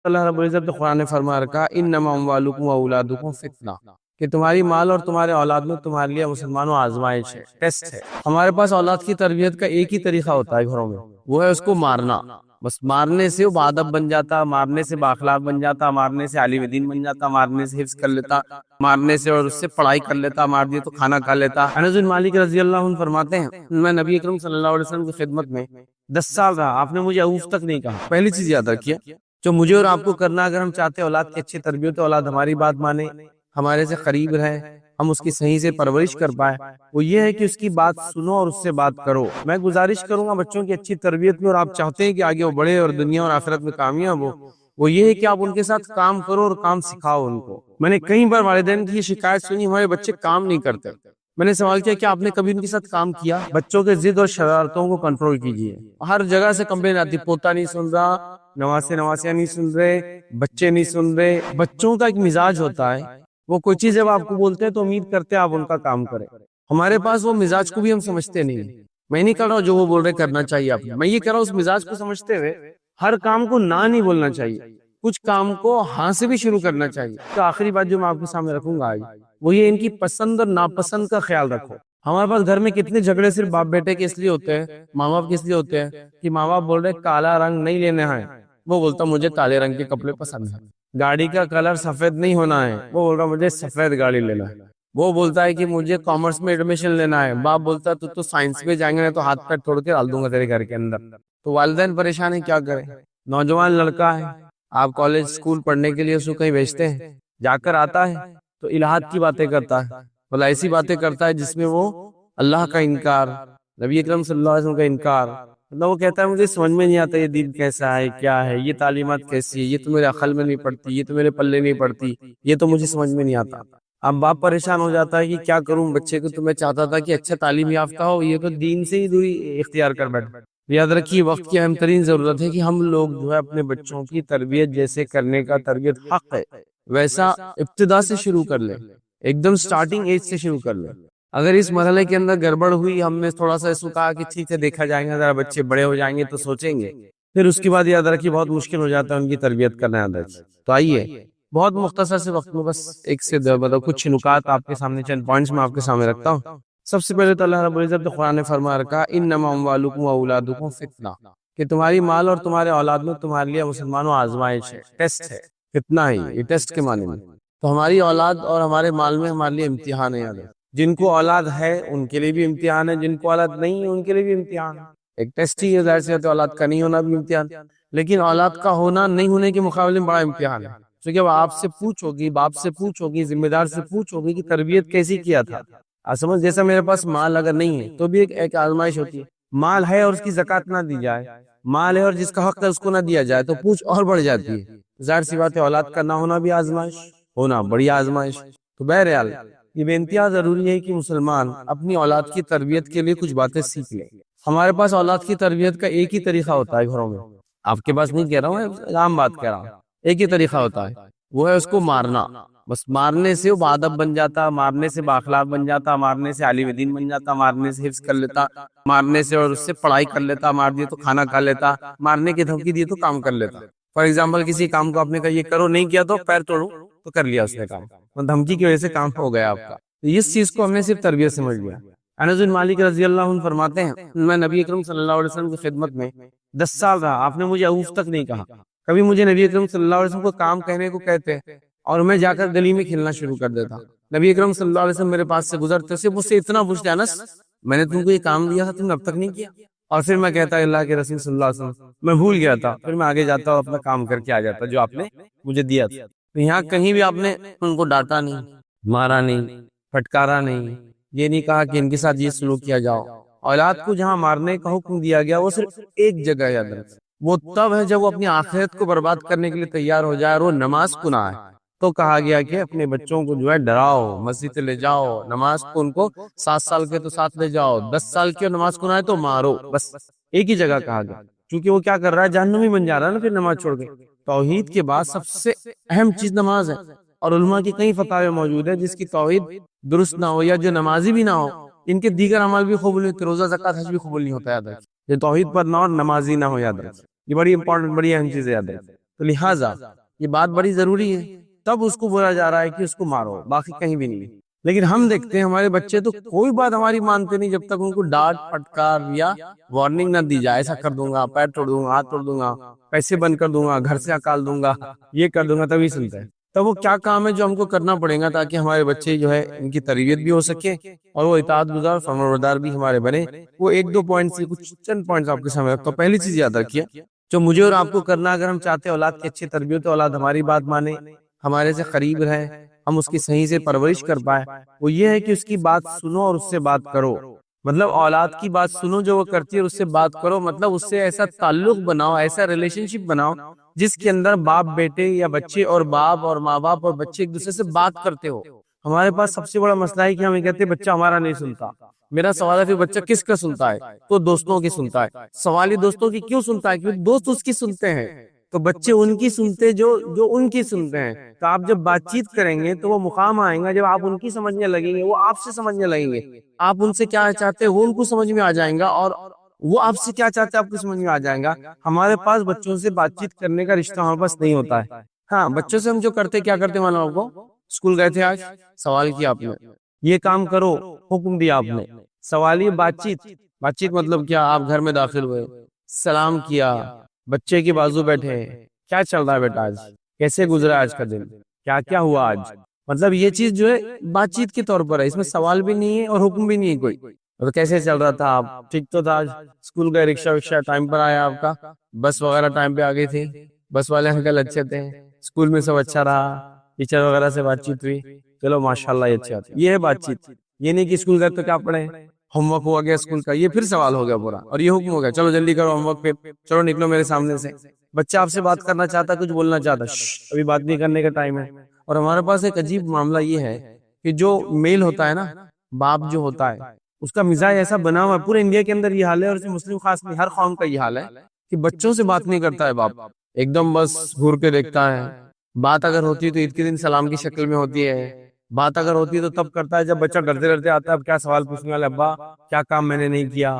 اللہ رب العزت نے قرآن فرما رکھا انما اموالکم و اولادکم فتنہ، کہ تمہاری مال اور تمہارے اولاد میں تمہارے لیے مسلمانوں آزمائش ہے، ٹیسٹ ہے۔ ہمارے پاس اولاد کی تربیت کا ایک ہی طریقہ ہوتا ہے گھروں میں، وہ ہے اس کو مارنا۔ بس مارنے سے وہ بادب بن جاتا، مارنے سے بااخلاق بن جاتا، مارنے سے عالم دین بن جاتا، مارنے سے حفظ کر لیتا، مارنے سے اور اس سے پڑھائی کر لیتا، مار دیا تو کھانا کھا لیتا۔ انس بن مالک رضی اللہ عنہ فرماتے ہیں میں نبی اکرم صلی اللہ علیہ وسلم کی خدمت میں 10 سال رہا، آپ نے مجھے اوف تک نہیں کہا۔ پہلی چیز یاد رکھیے جو مجھے اور آپ کو کرنا، اگر ہم چاہتے ہیں اولاد کی اچھی تربیت، اولاد ہماری بات مانے، ہمارے سے قریب رہے، ہم اس کی صحیح سے پرورش کر پائے، وہ یہ ہے کہ اس کی بات سنو اور اس سے بات کرو۔ میں گزارش کروں گا بچوں کی اچھی تربیت میں، اور آپ چاہتے ہیں کہ آگے وہ بڑھے اور دنیا اور آخرت میں کامیاب ہو، وہ یہ ہے کہ آپ ان کے ساتھ کام کرو اور کام سکھاؤ ان کو۔ میں نے کئی بار والدین کی یہ شکایت سنی ہمارے بچے کام نہیں کرتے۔ میں نے سوال کیا کہ آپ نے کبھی ان کے ساتھ کام کیا؟ بچوں کے ضد اور شرارتوں کو کنٹرول کیجیے۔ ہر جگہ سے کمپلین آتی، پوتا نہیں سن رہا، نواسیاں نہیں سن رہے، بچے نہیں سن رہے۔ بچوں کا ایک مزاج ہوتا ہے، وہ کوئی چیز جب آپ کو بولتے ہیں تو امید کرتے ہیں آپ ان کا کام کریں۔ ہمارے پاس وہ مزاج کو بھی ہم سمجھتے نہیں۔ میں نہیں کر رہا ہوں جو وہ بول رہے کرنا چاہیے آپ، میں یہ کر رہا ہوں اس مزاج کو سمجھتے ہوئے ہر کام کو نہ نہیں بولنا چاہیے، کچھ کام کو ہاں سے بھی شروع کرنا چاہیے۔ تو آخری بات جو میں آپ کے سامنے رکھوں گا آج، وہ یہ ان کی پسند اور ناپسند کا خیال رکھو۔ ہمارے پاس گھر میں کتنے جھگڑے صرف باپ بیٹے کے اس لیے ہوتے ہیں، ماں باپ کے اس لیے ہوتے ہیں کہ ماں باپ بول رہے کالا رنگ نہیں لینا ہے، وہ بولتا مجھے کالے رنگ کے کپڑے پسند ہیں۔ گاڑی کا کلر سفید نہیں ہونا ہے، وہ بول رہا مجھے سفید گاڑی لینا ہے۔ وہ بولتا ہے کہ مجھے کامرس میں ایڈمیشن لینا ہے، باپ بولتا ہے تو سائنس میں جائیں گے تو ہاتھ پیر توڑ کے ڈال دوں گا تیرے گھر کے اندر۔ تو والدین پریشان ہیں، کیا کریں؟ نوجوان لڑکا ہے، آپ کالج اسکول پڑھنے کے لیے اس کو کہیں بھیجتے ہیں، جا کر آتا ہے تو الہاد کی باتیں کرتا ہے، بھلا ایسی باتیں کرتا ہے جس میں وہ اللہ کا انکار، نبی اکرم صلی اللہ علیہ وسلم کا انکار، مطلب وہ کہتا ہے مجھے سمجھ میں نہیں آتا یہ دین کیسا ہے، کیا ہے یہ تعلیمات کیسی ہے، یہ تو میرے عقل میں نہیں پڑتی، یہ تو میرے پلے نہیں پڑتی، یہ تو مجھے سمجھ میں نہیں آتا۔ اب باپ پریشان ہو جاتا ہے کہ کیا کروں بچے کو، تو میں چاہتا تھا کہ اچھا تعلیم یافتہ ہو، یہ تو دین سے ہی دوری اختیار کر بیٹھا۔ یاد رکھیے وقت کی اہم ترین ضرورت ہے کہ ہم لوگ جو ہے اپنے بچوں کی تربیت جیسے کرنے کا تربیت حق ہے ویسا ابتدا سے شروع کر لیں، ایک دم سٹارٹنگ ایج سے شروع کر لیں۔ اگر اس مرحلے کے اندر گڑبڑ ہوئی، ہم نے تھوڑا سا اس کو کہا کہ ٹھیک ہے دیکھا جائے گا، ذرا بچے بڑے ہو جائیں گے تو سوچیں گے، پھر اس کے بعد یاد رکھیے بہت مشکل ہو جاتا ہے ان کی تربیت کرنا۔ یاد رکھیے تو آئیے بہت مختصر سے وقت میں بس ایک سے مطلب کچھ نکات آپ کے سامنے، چند پوائنٹس میں آپ کے سامنے رکھتا ہوں۔ سب سے پہلے تو اللہ رب العزت نے قرآن فرما رکھا انما اموالکم و اولادکم فتنہ، کہ تمہاری مال اور تمہارے اولاد میں تمہارے لیے مسلمانوں آزمائش ہے، ٹیسٹ ہے۔ فتنہ ہی یہ ٹیسٹ کے معنی میں، تو ہماری اولاد اور ہمارے مال میں ہمارے لیے امتحان ہے۔ یاد ہے جن کو اولاد ہے ان کے لیے بھی امتحان ہے، جن کو اولاد نہیں ہے ان کے لیے بھی امتحان ہے، ایک ٹیسٹ ہی ہے، ظاہر سی بات ہے اولاد کا نہیں ہونا بھی امتحان، لیکن اولاد کا ہونا نہیں ہونے کے مقابلے میں بڑا امتحان ہے، کیونکہ اب آپ سے پوچھو گی، باپ سے پوچھو گی، ذمہ دار سے پوچھو گی کہ تربیت کیسی کیا تھا۔ سمجھ جیسا میرے پاس مال اگر نہیں ہے تو بھی ایک آزمائش ہوتی ہے، مال ہے اور اس کی زکوٰۃ نہ دی جائے، مال ہے اور جس کا حق ہے اس کو نہ دیا جائے تو پوچھ اور بڑھ جاتی ہے۔ ظاہر سی بات ہے اولاد کا نہ ہونا بھی آزمائش، ہونا بڑی آزمائش۔ تو بہرحال یہ بے انتہا ضروری ہے کہ مسلمان اپنی اولاد کی تربیت کے لیے کچھ باتیں سیکھ لیں۔ ہمارے پاس اولاد کی تربیت کا ایک ہی طریقہ ہوتا ہے گھروں میں، آپ کے پاس نہیں کہہ رہا ہوں، عام بات کہہ رہا ہوں، ایک ہی طریقہ ہوتا ہے، وہ ہے اس کو مارنا۔ بس مارنے سے وہ بادب بن جاتا، مارنے سے بااخلاق بن جاتا، مارنے سے عالم دین بن جاتا، مارنے سے حفظ کر لیتا، مارنے سے اور اس سے پڑھائی کر لیتا، مار دیا تو کھانا کھا لیتا، مارنے کی دھمکی دی تو کام کر لیتا۔ فار ایگزامپل کسی کام کو آپ نے کہا یہ کرو، نہیں کیا تو پیر توڑو، تو کر لیا اس نے کام، دھمکی کی وجہ سے کام ہو گیا آپ کا۔ اس چیز کو ہم نے صرف تربیت سمجھ لیا۔ انس بن مالک رضی اللہ عنہ فرماتے ہیں میں نبی اکرم صلی اللہ علیہ وسلم کی خدمت میں 10 سال رہا، آپ نے مجھے اوف تک نہیں کہا۔ کبھی مجھے نبی اکرم صلی اللہ علیہ وسلم کو کام کہنے کو کہتے اور میں جا کر گلی میں کھیلنا شروع کر دیتا، نبی اکرم صلی اللہ علیہ وسلم میرے پاس سے گزرتے سے مجھ سے اتنا پوچھتے انس میں نے تم کو یہ کام دیا تھا تم نے اب تک نہیں کیا؟ اور پھر میں کہتا اللہ کے رسول صلی اللہ علیہ وسلم میں بھول گیا تھا، پھر میں آگے جاتا اور اپنا کام کر کے آ جاتا جو آپ نے مجھے دیا تھا۔ تو یہاں کہیں بھی آپ نے ان کو ڈانٹا نہیں، مارا نہیں، پھٹکارا نہیں، یہ نہیں کہا کہ ان کے ساتھ یہ سلوک کیا جاؤ۔ اولاد کو جہاں مارنے کا حکم دیا گیا وہ صرف ایک جگہ یاد رکھیں، وہ تب ہے جب وہ اپنی آخرت کو برباد کرنے کے لیے تیار ہو جائے اور وہ نماز کو نہ آئے، تو کہا گیا کہ اپنے بچوں کو جو ہے ڈراؤ، مسجد لے جاؤ، نماز کو ان کو 7 سال کے تو ساتھ لے جاؤ، 10 سال کی اور نماز کو نہ آئے تو مارو، بس ایک ہی جگہ کہا گیا، کیونکہ وہ کیا کر رہا ہے جہنمی بن جا رہا ہے نا پھر نماز چھوڑ کے۔ توحید کے بعد سب سے اہم چیز نماز ہے، اور علماء کی کئی فتاوی موجود ہے جس کی توحید درست نہ ہو یا جو نمازی بھی نہ ہو ان کے دیگر اعمال بھی قبول نہیں ہوتے، روزہ زکوٰۃ حج بھی قبول نہیں ہوتا، یاد رکھیں، یہ توحید پر نہ ہو نمازی نہ ہو، یاد رکھیں، یہ بڑی امپورٹنٹ بڑی اہم چیز ہے، یاد رکھیں۔ تو لہٰذا یہ بات بڑی ضروری ہے، تب اس کو بولا جا رہا ہے کہ اس کو مارو، باقی کہیں بھی نہیں۔ لیکن ہم دیکھتے ہیں ہمارے بچے تو کوئی بات ہماری مانتے نہیں جب تک ان کو ڈانٹ پھٹکار یا وارننگ نہ دی جائے، ایسا کر دوں گا، پیر توڑ دوں گا، ہاتھ توڑ دوں گا، پیسے بند کر دوں گا، گھر سے نکال دوں گا، یہ کر دوں گا، تبھی سنتا ہے۔ تب وہ کیا کام ہے جو ہم کو کرنا پڑے گا تاکہ ہمارے بچے جو ہے ان کی تربیت بھی ہو سکے اور وہ اطاعت گزار فرمانبردار بھی ہمارے بنے۔ وہ ایک دو پوائنٹ سے کچھ چند پوائنٹس آپ کے سامنے رکھتا ہوں۔ پہلی چیز یاد رکھیے، جو مجھے اور آپ کو کرنا، اگر ہم چاہتے ہیں اولاد کی اچھی تربیت، اولاد ہماری بات مانے، ہمارے سے قریب رہے، ہم اس کی صحیح سے پرورش کر پائے، وہ یہ ہے کہ اس کی بات سنو اور اس سے بات کرو۔ مطلب اولاد کی بات سنو جو وہ کرتی ہے، اس سے بات کرو، مطلب اس سے ایسا تعلق بناؤ، ایسا ریلیشن شپ بناؤ جس کے اندر باپ بیٹے یا بچے اور باپ اور ماں باپ اور بچے ایک دوسرے سے بات کرتے ہو۔ ہمارے پاس سب سے بڑا مسئلہ ہے کہ ہم یہ کہتے ہیں بچہ ہمارا نہیں سنتا۔ میرا سوال ہے پھر بچہ کس کا سنتا ہے؟ تو دوستوں کی سنتا ہے۔ سوال ہی دوستوں کی کیوں سنتا ہے؟ کیونکہ دوست اس کی سنتے ہیں، تو بچے ان کی سنتے جو ان کی سنتے ہیں۔ تو آپ جب بات چیت کریں گے تو وہ مقام آئیں گا جب آپ ان کی سمجھنے لگیں گے، وہ آپ سے سمجھنے لگیں گے، آپ ان سے کیا چاہتے ہیں وہ ان کو سمجھ میں آ جائیں گا، اور وہ آپ سے کیا چاہتے ہیں آپ کو سمجھ میں آ جائیں گا۔ ہمارے پاس بچوں سے بات چیت کرنے کا رشتہ ہمارے پاس نہیں ہوتا ہے۔ ہاں، بچوں سے ہم جو کرتے کیا کرتے معلوم آپ کو؟ اسکول گئے تھے آج، سوال کیا آپ نے، یہ کام کرو، حکم دیا آپ نے، سوال یہ بات چیت مطلب کیا؟ آپ گھر میں داخل ہوئے، سلام کیا، بچے کے بازو بیٹھے، کیا چل رہا ہے بیٹا آج، کیسے گزرا آج کا دن، کیا کیا ہوا آج، مطلب یہ چیز جو ہے بات چیت کے طور پر ہے، اس میں سوال بھی نہیں ہے اور حکم بھی نہیں ہے کوئی۔ تو کیسے چل رہا تھا آپ؟ ٹھیک تو تھا آج؟ اسکول گئے، رکشہ وکشہ ٹائم پر آیا آپ کا، بس وغیرہ ٹائم پہ آ گئی تھی، بس والے انکل اچھے تھے، اسکول میں سب اچھا رہا، ٹیچر وغیرہ سے بات چیت ہوئی، چلو ماشاءاللہ یہ اچھا تھا۔ یہ ہے بات چیت۔ یہ نہیں کہ اسکول گئے تو کیا پڑھیں، ہوم ورک ہوا گیا اسکول کا، یہ پھر سوال ہو گیا پورا، اور یہ حکم ہو گیا چلو جلدی کرو ہوم ورک، پہ چلو نکلو میرے سامنے سے۔ بچہ آپ سے بات کرنا چاہتا ہے، کچھ بولنا چاہتا ہے، ابھی بات نہیں کرنے کا ٹائم ہے۔ اور ہمارے پاس ایک عجیب معاملہ یہ ہے کہ جو میل ہوتا ہے نا، باپ جو ہوتا ہے، اس کا مزاج ایسا بنا ہوا ہے، پورے انڈیا کے اندر یہ حال ہے، اور مسلم خاص میں ہر قوم کا یہ حال ہے کہ بچوں سے بات نہیں کرتا ہے باپ، ایک دم بس گھور کے دیکھتا ہے۔ بات اگر ہوتی ہے تو عید کے دن سلام کی شکل میں ہوتی ہے، بات اگر ہوتی ہے تو تب کرتا ہے جب بچہ ڈرتے ڈرتے آتا ہے، اب کیا سوال پوچھنے والے، ابا کیا کام میں نے نہیں کیا۔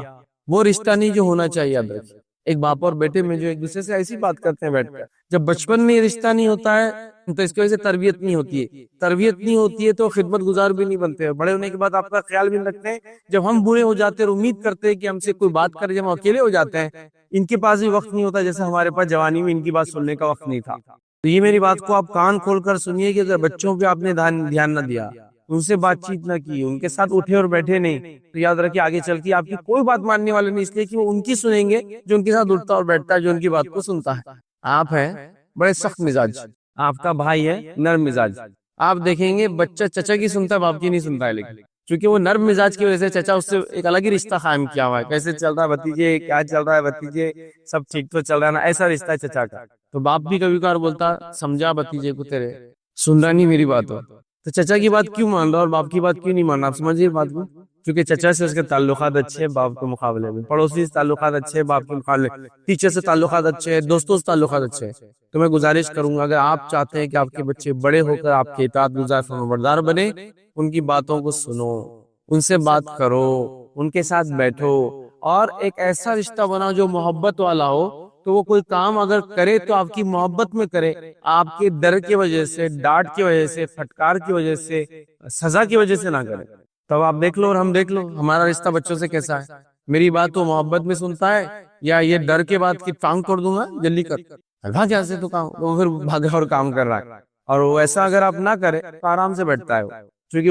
وہ رشتہ نہیں جو ہونا چاہیے یاد رکھیے، ایک باپ اور بیٹے میں جو ایک دوسرے سے ایسی بات کرتے ہیں بیٹھ کر، جب بچپن میں یہ رشتہ نہیں ہوتا ہے تو اس کی وجہ سے تربیت نہیں ہوتی ہے، تربیت نہیں ہوتی ہے تو خدمت گزار بھی نہیں بنتے، بڑے ہونے کے بعد آپ کا خیال بھی نہیں رکھتے ہیں۔ جب ہم بوڑھے ہو جاتے ہیں اور امید کرتے ہیں کہ ہم سے کوئی بات کرے، جب ہم اکیلے ہو جاتے ہیں، ان کے پاس بھی وقت نہیں ہوتا جیسے ہمارے پاس جوانی میں ان کی بات سننے کا وقت نہیں تھا۔ تو یہ میری بات کو آپ کان کھول کر سنیے کہ اگر بچوں پہ آپ نے دھیان نہ دیا، ان سے بات چیت نہ کی، ان کے ساتھ اٹھے اور بیٹھے نہیں، تو یاد رکھیے آگے چل کے آپ کی کوئی بات ماننے والے نہیں، اس لیے کہ وہ ان کی سنیں گے جو ان کے ساتھ اٹھتا اور بیٹھتا ہے، جو ان کی بات کو سنتا ہے۔ آپ ہیں بڑے سخت مزاج، آپ کا بھائی ہے نرم مزاج، آپ دیکھیں گے بچہ چچا کی سنتا ہے، باپ کی نہیں سنتا ہے، لیکن چونکہ وہ نرم مزاج کی وجہ سے چچا اس سے ایک الگ ہی رشتہ قائم کیا ہوا ہے، کیسے چل رہا ہے بھتیجے، کیا چل رہا ہے بھتیجے، سب ٹھیک تو چل رہا ہے نا، ایسا رشتہ ہے چچا کا۔ تو باپ بھی کبھی کبھار بولتا سمجھا بھتیجے کو، تیرے سن رہا نہیں میری بات ہو، تو چچا کی بات کیوں مان رہا اور باپ کی بات کیوں نہیں مان رہا؟ آپ سمجھیے بات کو، کیونکہ چچا سے اس کے تعلقات اچھے ہیں باپ کے مقابلے میں، پڑوسی سے تعلقات اچھے ہیں باپ کے مقابلے، ٹیچر سے تعلقات اچھے ہیں، دوستوں سے تعلقات اچھے ہیں۔ تو میں گزارش کروں گا اگر آپ چاہتے ہیں کہ آپ کے بچے بڑے ہو کر آپ کے اطاعت گزار فرمانبردار بنے، ان کی باتوں کو سنو، ان سے بات کرو، ان کے ساتھ بیٹھو، اور ایک ایسا رشتہ بناؤ جو محبت والا ہو، تو وہ کوئی کام اگر کرے تو آپ کی محبت میں کرے، آپ کے ڈر کی وجہ سے، ڈانٹ کی وجہ سے، پھٹکار کی وجہ سے، سزا کی وجہ سے نہ کرے۔ تب آپ دیکھ لو اور ہم دیکھ لو ہمارا رشتہ بچوں سے کیسا ہے، میری بات تو محبت میں سنتا ہے یا یہ ڈر کے بعد کی ٹانگ توڑ دوں گا جلدی کر، بھاگ یہاں سے، تو کام وہ پھر بھاگا اور کام کر رہا ہے۔ اور وہ ایسا اگر آپ نہ کرے تو آرام سے بیٹھتا ہے وہ، کیونکہ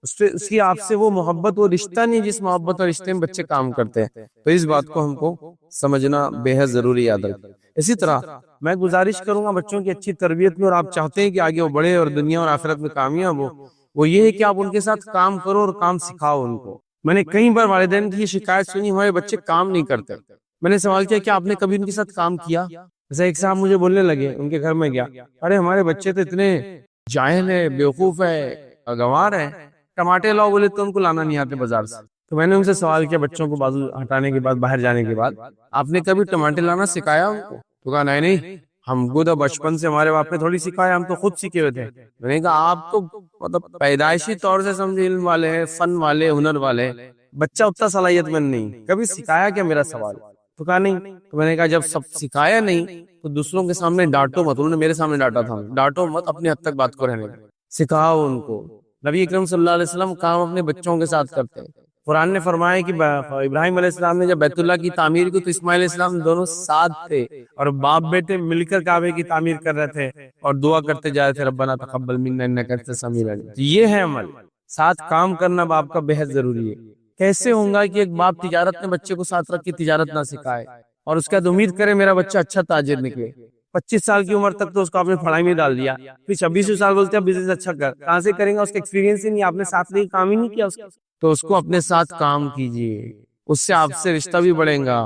اس کی آپ سے وہ محبت، وہ رشتہ نہیں جس محبت اور رشتے میں بچے کام کرتے ہیں۔ تو اس بات کو ہم کو سمجھنا بے حد ضروری یاد رکھیں۔ اسی طرح میں گزارش کروں گا بچوں کی اچھی تربیت میں، اور آپ چاہتے ہیں کہ آگے وہ بڑھے اور دنیا اور آخرت میں کامیاب ہو، وہ یہ ہے کہ آپ ان کے ساتھ کام کرو اور کام سکھاؤ ان کو۔ میں نے کئی بار والدین کی یہ شکایت سنی، ہمارے بچے کام نہیں کرتے۔ میں نے سوال کیا کہ آپ نے کبھی ان کے ساتھ کام کیا؟ جیسے ایک صاحب مجھے بولنے لگے، ان کے گھر میں گیا، ارے ہمارے بچے تو اتنے جاہل ہے، بیوقوف ہے، گنوار ہے، ٹماٹے لاؤ بولے تو ان کو لانا نہیں آتے بازار سے۔ تو میں نے ان سے سوال کیا بچوں کو بازو ہٹانے کے بعد، باہر جانے کے بعد، آپ نے کبھی ٹماٹے لانا سکھایا ان کو؟ تو کہا نہیں، ہم کو تو بچپن سے ہمارے باپ نے تھوڑی سکھایا، ہم تو خود سیکھے ہوئے تھے۔ میں نے کہا آپ تو مطلب پیدائشی طور سے سمجھے علم والے ہیں، فن والے، ہنر والے، بچہ اتنا صلاحیت مند نہیں، کبھی سکھایا کیا؟ میرا سوال۔ تو کہا نہیں. تو میں نے کہا جب سب سکھایا نہیں تو دوسروں کے سامنے ڈانٹو مت. انہوں نے میرے سامنے ڈانٹا تھا, ڈانٹو مت, اپنے حد تک بات کو رہنے دو, سکھاؤ ان کو. نبی اکرم صلی اللہ علیہ وسلم کام اپنے بچوں کے ساتھ کرتے ہیں. قرآن نے فرمایا کہ ابراہیم علیہ السلام نے جب بیت اللہ کی تعمیر کی تو اسماعیل علیہ السلام دونوں ساتھ تھے, اور باپ بیٹے مل کر کعبے کی تعمیر کر رہے تھے اور دعا کرتے جا رہے تھے ربنا تقبل منا انک انت السمیع العلیم. یہ ہے عمل, ساتھ کام کرنا باپ کا بہت ضروری ہے. کیسے ہوگا کہ ایک باپ تجارت میں بچے کو ساتھ رکھ کے تجارت نہ سکھائے اور اس کے بعد امید کرے میرا بچہ اچھا تاجر نکلے. 25 سال کی عمر تک تو اس کو آپ نے پڑھائی میں ڈال دیا, پھر 26 سال بولتے ہیں بزنس اچھا کر, کہاں سے کریں گا؟ اس کا ایکسپیرینس ہی نہیں, آپ نے ساتھ لے کام ہی نہیں کیا اس کا. تو اس کو اپنے ساتھ کام کیجیے, اس سے آپ سے رشتہ بھی بڑھے گا,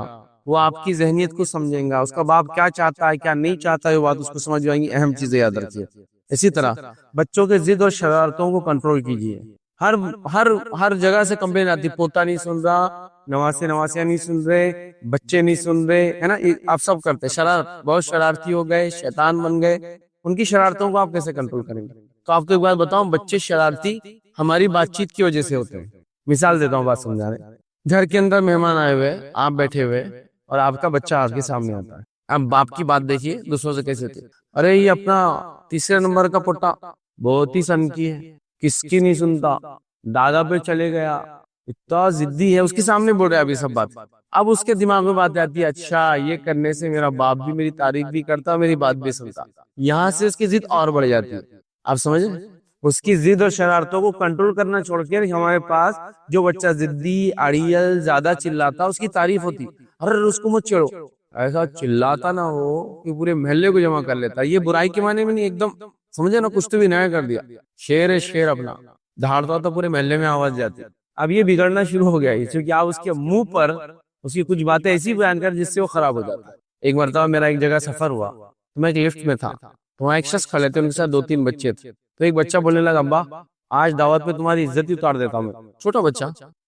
وہ آپ کی ذہنیت کو سمجھیں گا, اس کا باپ کیا چاہتا ہے کیا نہیں چاہتا ہے وہ بات اس کو سمجھ آئیں گی. اہم چیزیں یاد رکھیے. اسی طرح بچوں کے ضد اور شرارتوں کو کنٹرول کیجیے. ہر جگہ سے کمپلین آتی, پوتا نہیں سن رہا, نواسیاں نہیں سن رہے, بچے نہیں سن رہے, ہے نا, آپ سب کرتے شرارت, بہت شرارتی ہو گئے, شیطان بن گئے. ان کی شرارتوں کو آپ کیسے کنٹرول کریں گے؟ تو آپ کو ایک بات بتاؤں, بچے شرارتی ہماری بات چیت کی وجہ سے ہوتے ہیں. مثال دیتا ہوں بات سمجھانے. گھر کے اندر مہمان آئے ہوئے, آپ بیٹھے ہوئے اور آپ کا بچہ آپ کے سامنے آتا ہے. اب باپ کی بات دیکھیے دوسروں سے کیسے ہوتی ہے. ارے یہ اپنا تیسرے نمبر کا پوتا بہت ہی سن کی ہے, کس کی نہیں سنتا, دادا پہ چلے گیا, اتنا ضدی ہے, اس کے سامنے بول رہے ابھی سب بات. اب اس کے دماغ میں بات آتی ہے, اچھا یہ کرنے سے میرا باپ بھی میری تعریف بھی کرتا, میری بات بھی سنتا. یہاں سے اس کی ضد اور بڑھ جاتی ہے. آپ سمجھیں, اس کی ضد اور شرارتوں کو کنٹرول کرنا چھوڑ کے ہمارے پاس جو بچہ ضدی اڑیل زیادہ چلاتا اس کی تعریف ہوتی, ارے اس کو مت چھیڑو. ایسا چلاتا نہ ہو کہ پورے محلے کو جمع کر لیتا. یہ برائی کے معنی میں نہیں, ایک دم سمجھے نا, کچھ تو بھی نیا کر دیا. شیر ہے شیر, اپنا دھاڑتا تو پورے محلے میں آواز جاتی. اب یہ بگڑنا شروع ہو گیا ہے کیونکہ آپ اس کے منہ پر اس کی کچھ باتیں ایسی بیان کر جس سے وہ خراب ہو جاتا ہے. ایک مرتبہ میرا ایک جگہ سفر ہوا تو میں ایک لفٹ میں تھا, تو وہاں ایک شخص کھڑے تھے, ان کے ساتھ 2-3 بچے تھے. تو ایک بچہ بولنے لگا, ابا آج دعوت میں تمہاری عزت ہی اتار دیتا ہوں. میں چھوٹا بچہ,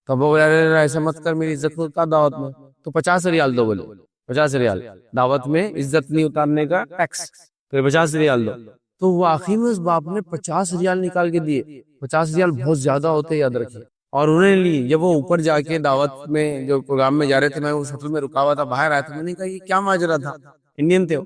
تب وہ ایسا مت کر, میری عزت کو اتار دعوت میں, تو 50 ریال دو. بولے 50 ریال دعوت میں عزت نہیں اتارنے کا ٹیکس, تو 50 ریال دو. تو واقعی میں اس باپ نے 50 ریال نکال کے دیے. 50 ریال بہت زیادہ ہوتے, یاد رکھیے. اور انہیں لی. جب وہ اوپر جا کے دعوت میں جو پروگرام میں جا رہے تھے, میں اس ہوٹل میں رکا ہوا تھا, باہر آیا تھا, میں نے کہا یہ کیا ماجرا تھا, انڈین تھے.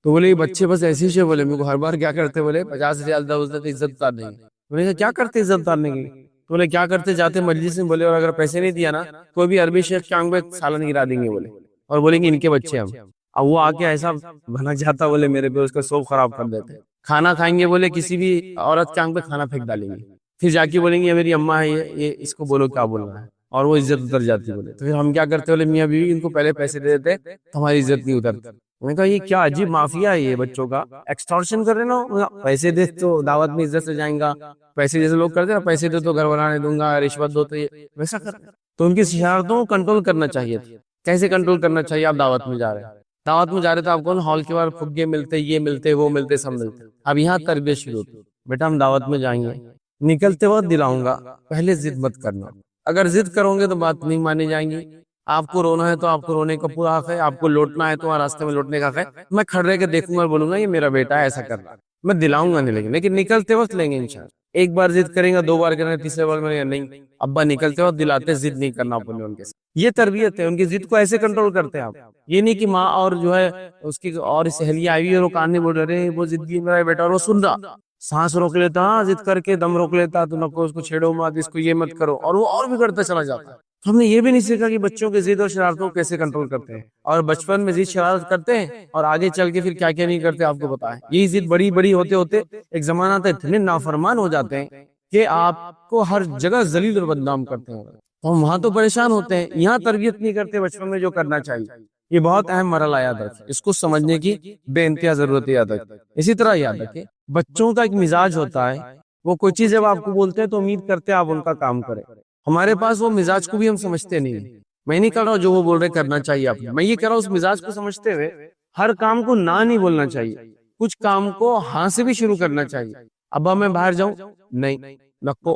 تو بولے یہ بچے بس ایسے ہی بولے, میرے کو ہر بار کیا کرتے, بولے 50 ریال دو عزت اتار دیں گے. میں نے کہا کیا کرتے عزت اتارنے کی؟ تو بولے کیا کرتے, جاتے مجلس میں, بولے اور اگر پیسے نہیں دیا نا کوئی بھی عربی شیخ کے آنکھ میں سالن گرا دیں گے, بولے, اور بولیں گے ان کے بچے ہم. اب وہ آ کے ایسا بھنک جاتا, بولے میرے پہ, اس کا سوب خراب کر دیتے. کھانا کھائیں گے, بولے کسی بھی عورت کے آنکھ پہ کھانا پھینک ڈالیں گے. پھر جا کے بولیں گے یہ میری اماں ہے, یہ اس کو بولو کیا بولنا ہے, اور وہ عزت اتر جاتی. بولے تو پھر ہم کیا کرتے, بولے میاں بیوی ان کو پہلے پیسے دے دیتے تو ہماری عزت نہیں اترتی. میں نے کہا یہ کیا عجیب مافیا ہے یہ بچوں کا, ایکسٹورشن کر رہے نا, پیسے دے تو دعوت میں عزت سے جائیں گا. پیسے جیسے لوگ کرتے ہیں نا, پیسے دے تو گھر بنانے دوں گا, رشوت دو تو یہ ویسا کرتے. تو ان کی شرارتوں کو کنٹرول کرنا چاہیے. کیسے کنٹرول کرنا چاہیے؟ آپ دعوت میں جا رہے ہیں, دعوت میں جا رہے تو آپ کو ہال کے باہر فگے ملتے, یہ ملتے, وہ ملتے, سب ملتے. اب یہاں تربیت شروع ہوتی, بیٹا ہم دعوت میں جائیں گے, نکلتے وقت دلاؤں گا, پہلے ضد مت کرنا. اگر ضد کرو گے تو بات نہیں مانی جائیں گی. آپ کو رونا ہے تو آپ کو رونے کا پورا حق ہے, آپ کو لوٹنا ہے تو راستے میں لوٹنے کا حق ہے. میں کھڑے کے دیکھوں گا اور بولوں گا یہ میرا بیٹا ہے, ایسا کر رہا, میں دلاؤں گا نہیں, لیکن نکلتے وقت لیں گے انشاءاللہ. ایک بار ضد کریں گا, 2 بار کریں گے, تیسرے بار میں نہیں, ابا نکلتے وقت دلاتے, ضد نہیں کرنا اپنے ان کے ساتھ. یہ تربیت ہے. ان کی ضد کو ایسے کنٹرول کرتے ہیں آپ. یہ نہیں کہ ماں اور جو ہے اس کی اور سہیلی آئی ہوئی ہے, وہ کان نہیں بول رہے, وہ ضدی میرا بیٹا, اور وہ سن رہا, سانس روک لیتا, ضد کر کے دم روک لیتا, تو نہ کو اس کو چھیڑو مت, اس کو یہ مت کرو, اور وہ اور بھی کرتا چلا جاتا. ہم نے یہ بھی نہیں سیکھا کہ بچوں کے ضد اور شرارتوں کو کیسے کنٹرول کرتے ہیں, اور بچپن میں ضد شرارت کرتے ہیں اور آگے چل کے پھر کیا کیا نہیں کرتے آپ کو پتا ہے. یہی ضد بڑی بڑی ہوتے ہوتے ایک زمانہ تک اتنے نافرمان ہو جاتے ہیں کہ آپ کو ہر جگہ ذلیل اور بدنام کرتے ہیں. ہم وہاں تو پریشان ہوتے ہیں, یہاں تربیت نہیں کرتے بچپن میں جو کرنا چاہیے. یہ بہت اہم مرحلہ یاد رکھیں, اس کو سمجھنے کی بے انتہا ضرورت ہے, یاد رکھیں. اسی طرح یاد رکھیں, بچوں کا ایک مزاج ہوتا ہے, وہ کوئی چیز جب آپ کو بولتے ہیں تو امید کرتے ہیں آپ ان کا کام کریں. ہمارے پاس وہ مزاج کو بھی ہم سمجھتے نہیں. میں نہیں کہہ رہا ہوں جو وہ بول رہے کرنا چاہیے آپ, میں یہ کہہ رہا ہوں اس مزاج کو سمجھتے ہوئے ہر کام کو نہ نہیں بولنا چاہیے, کچھ کام کو ہاں سے بھی شروع کرنا چاہیے. ابا میں باہر جاؤں, نہیں, نکو.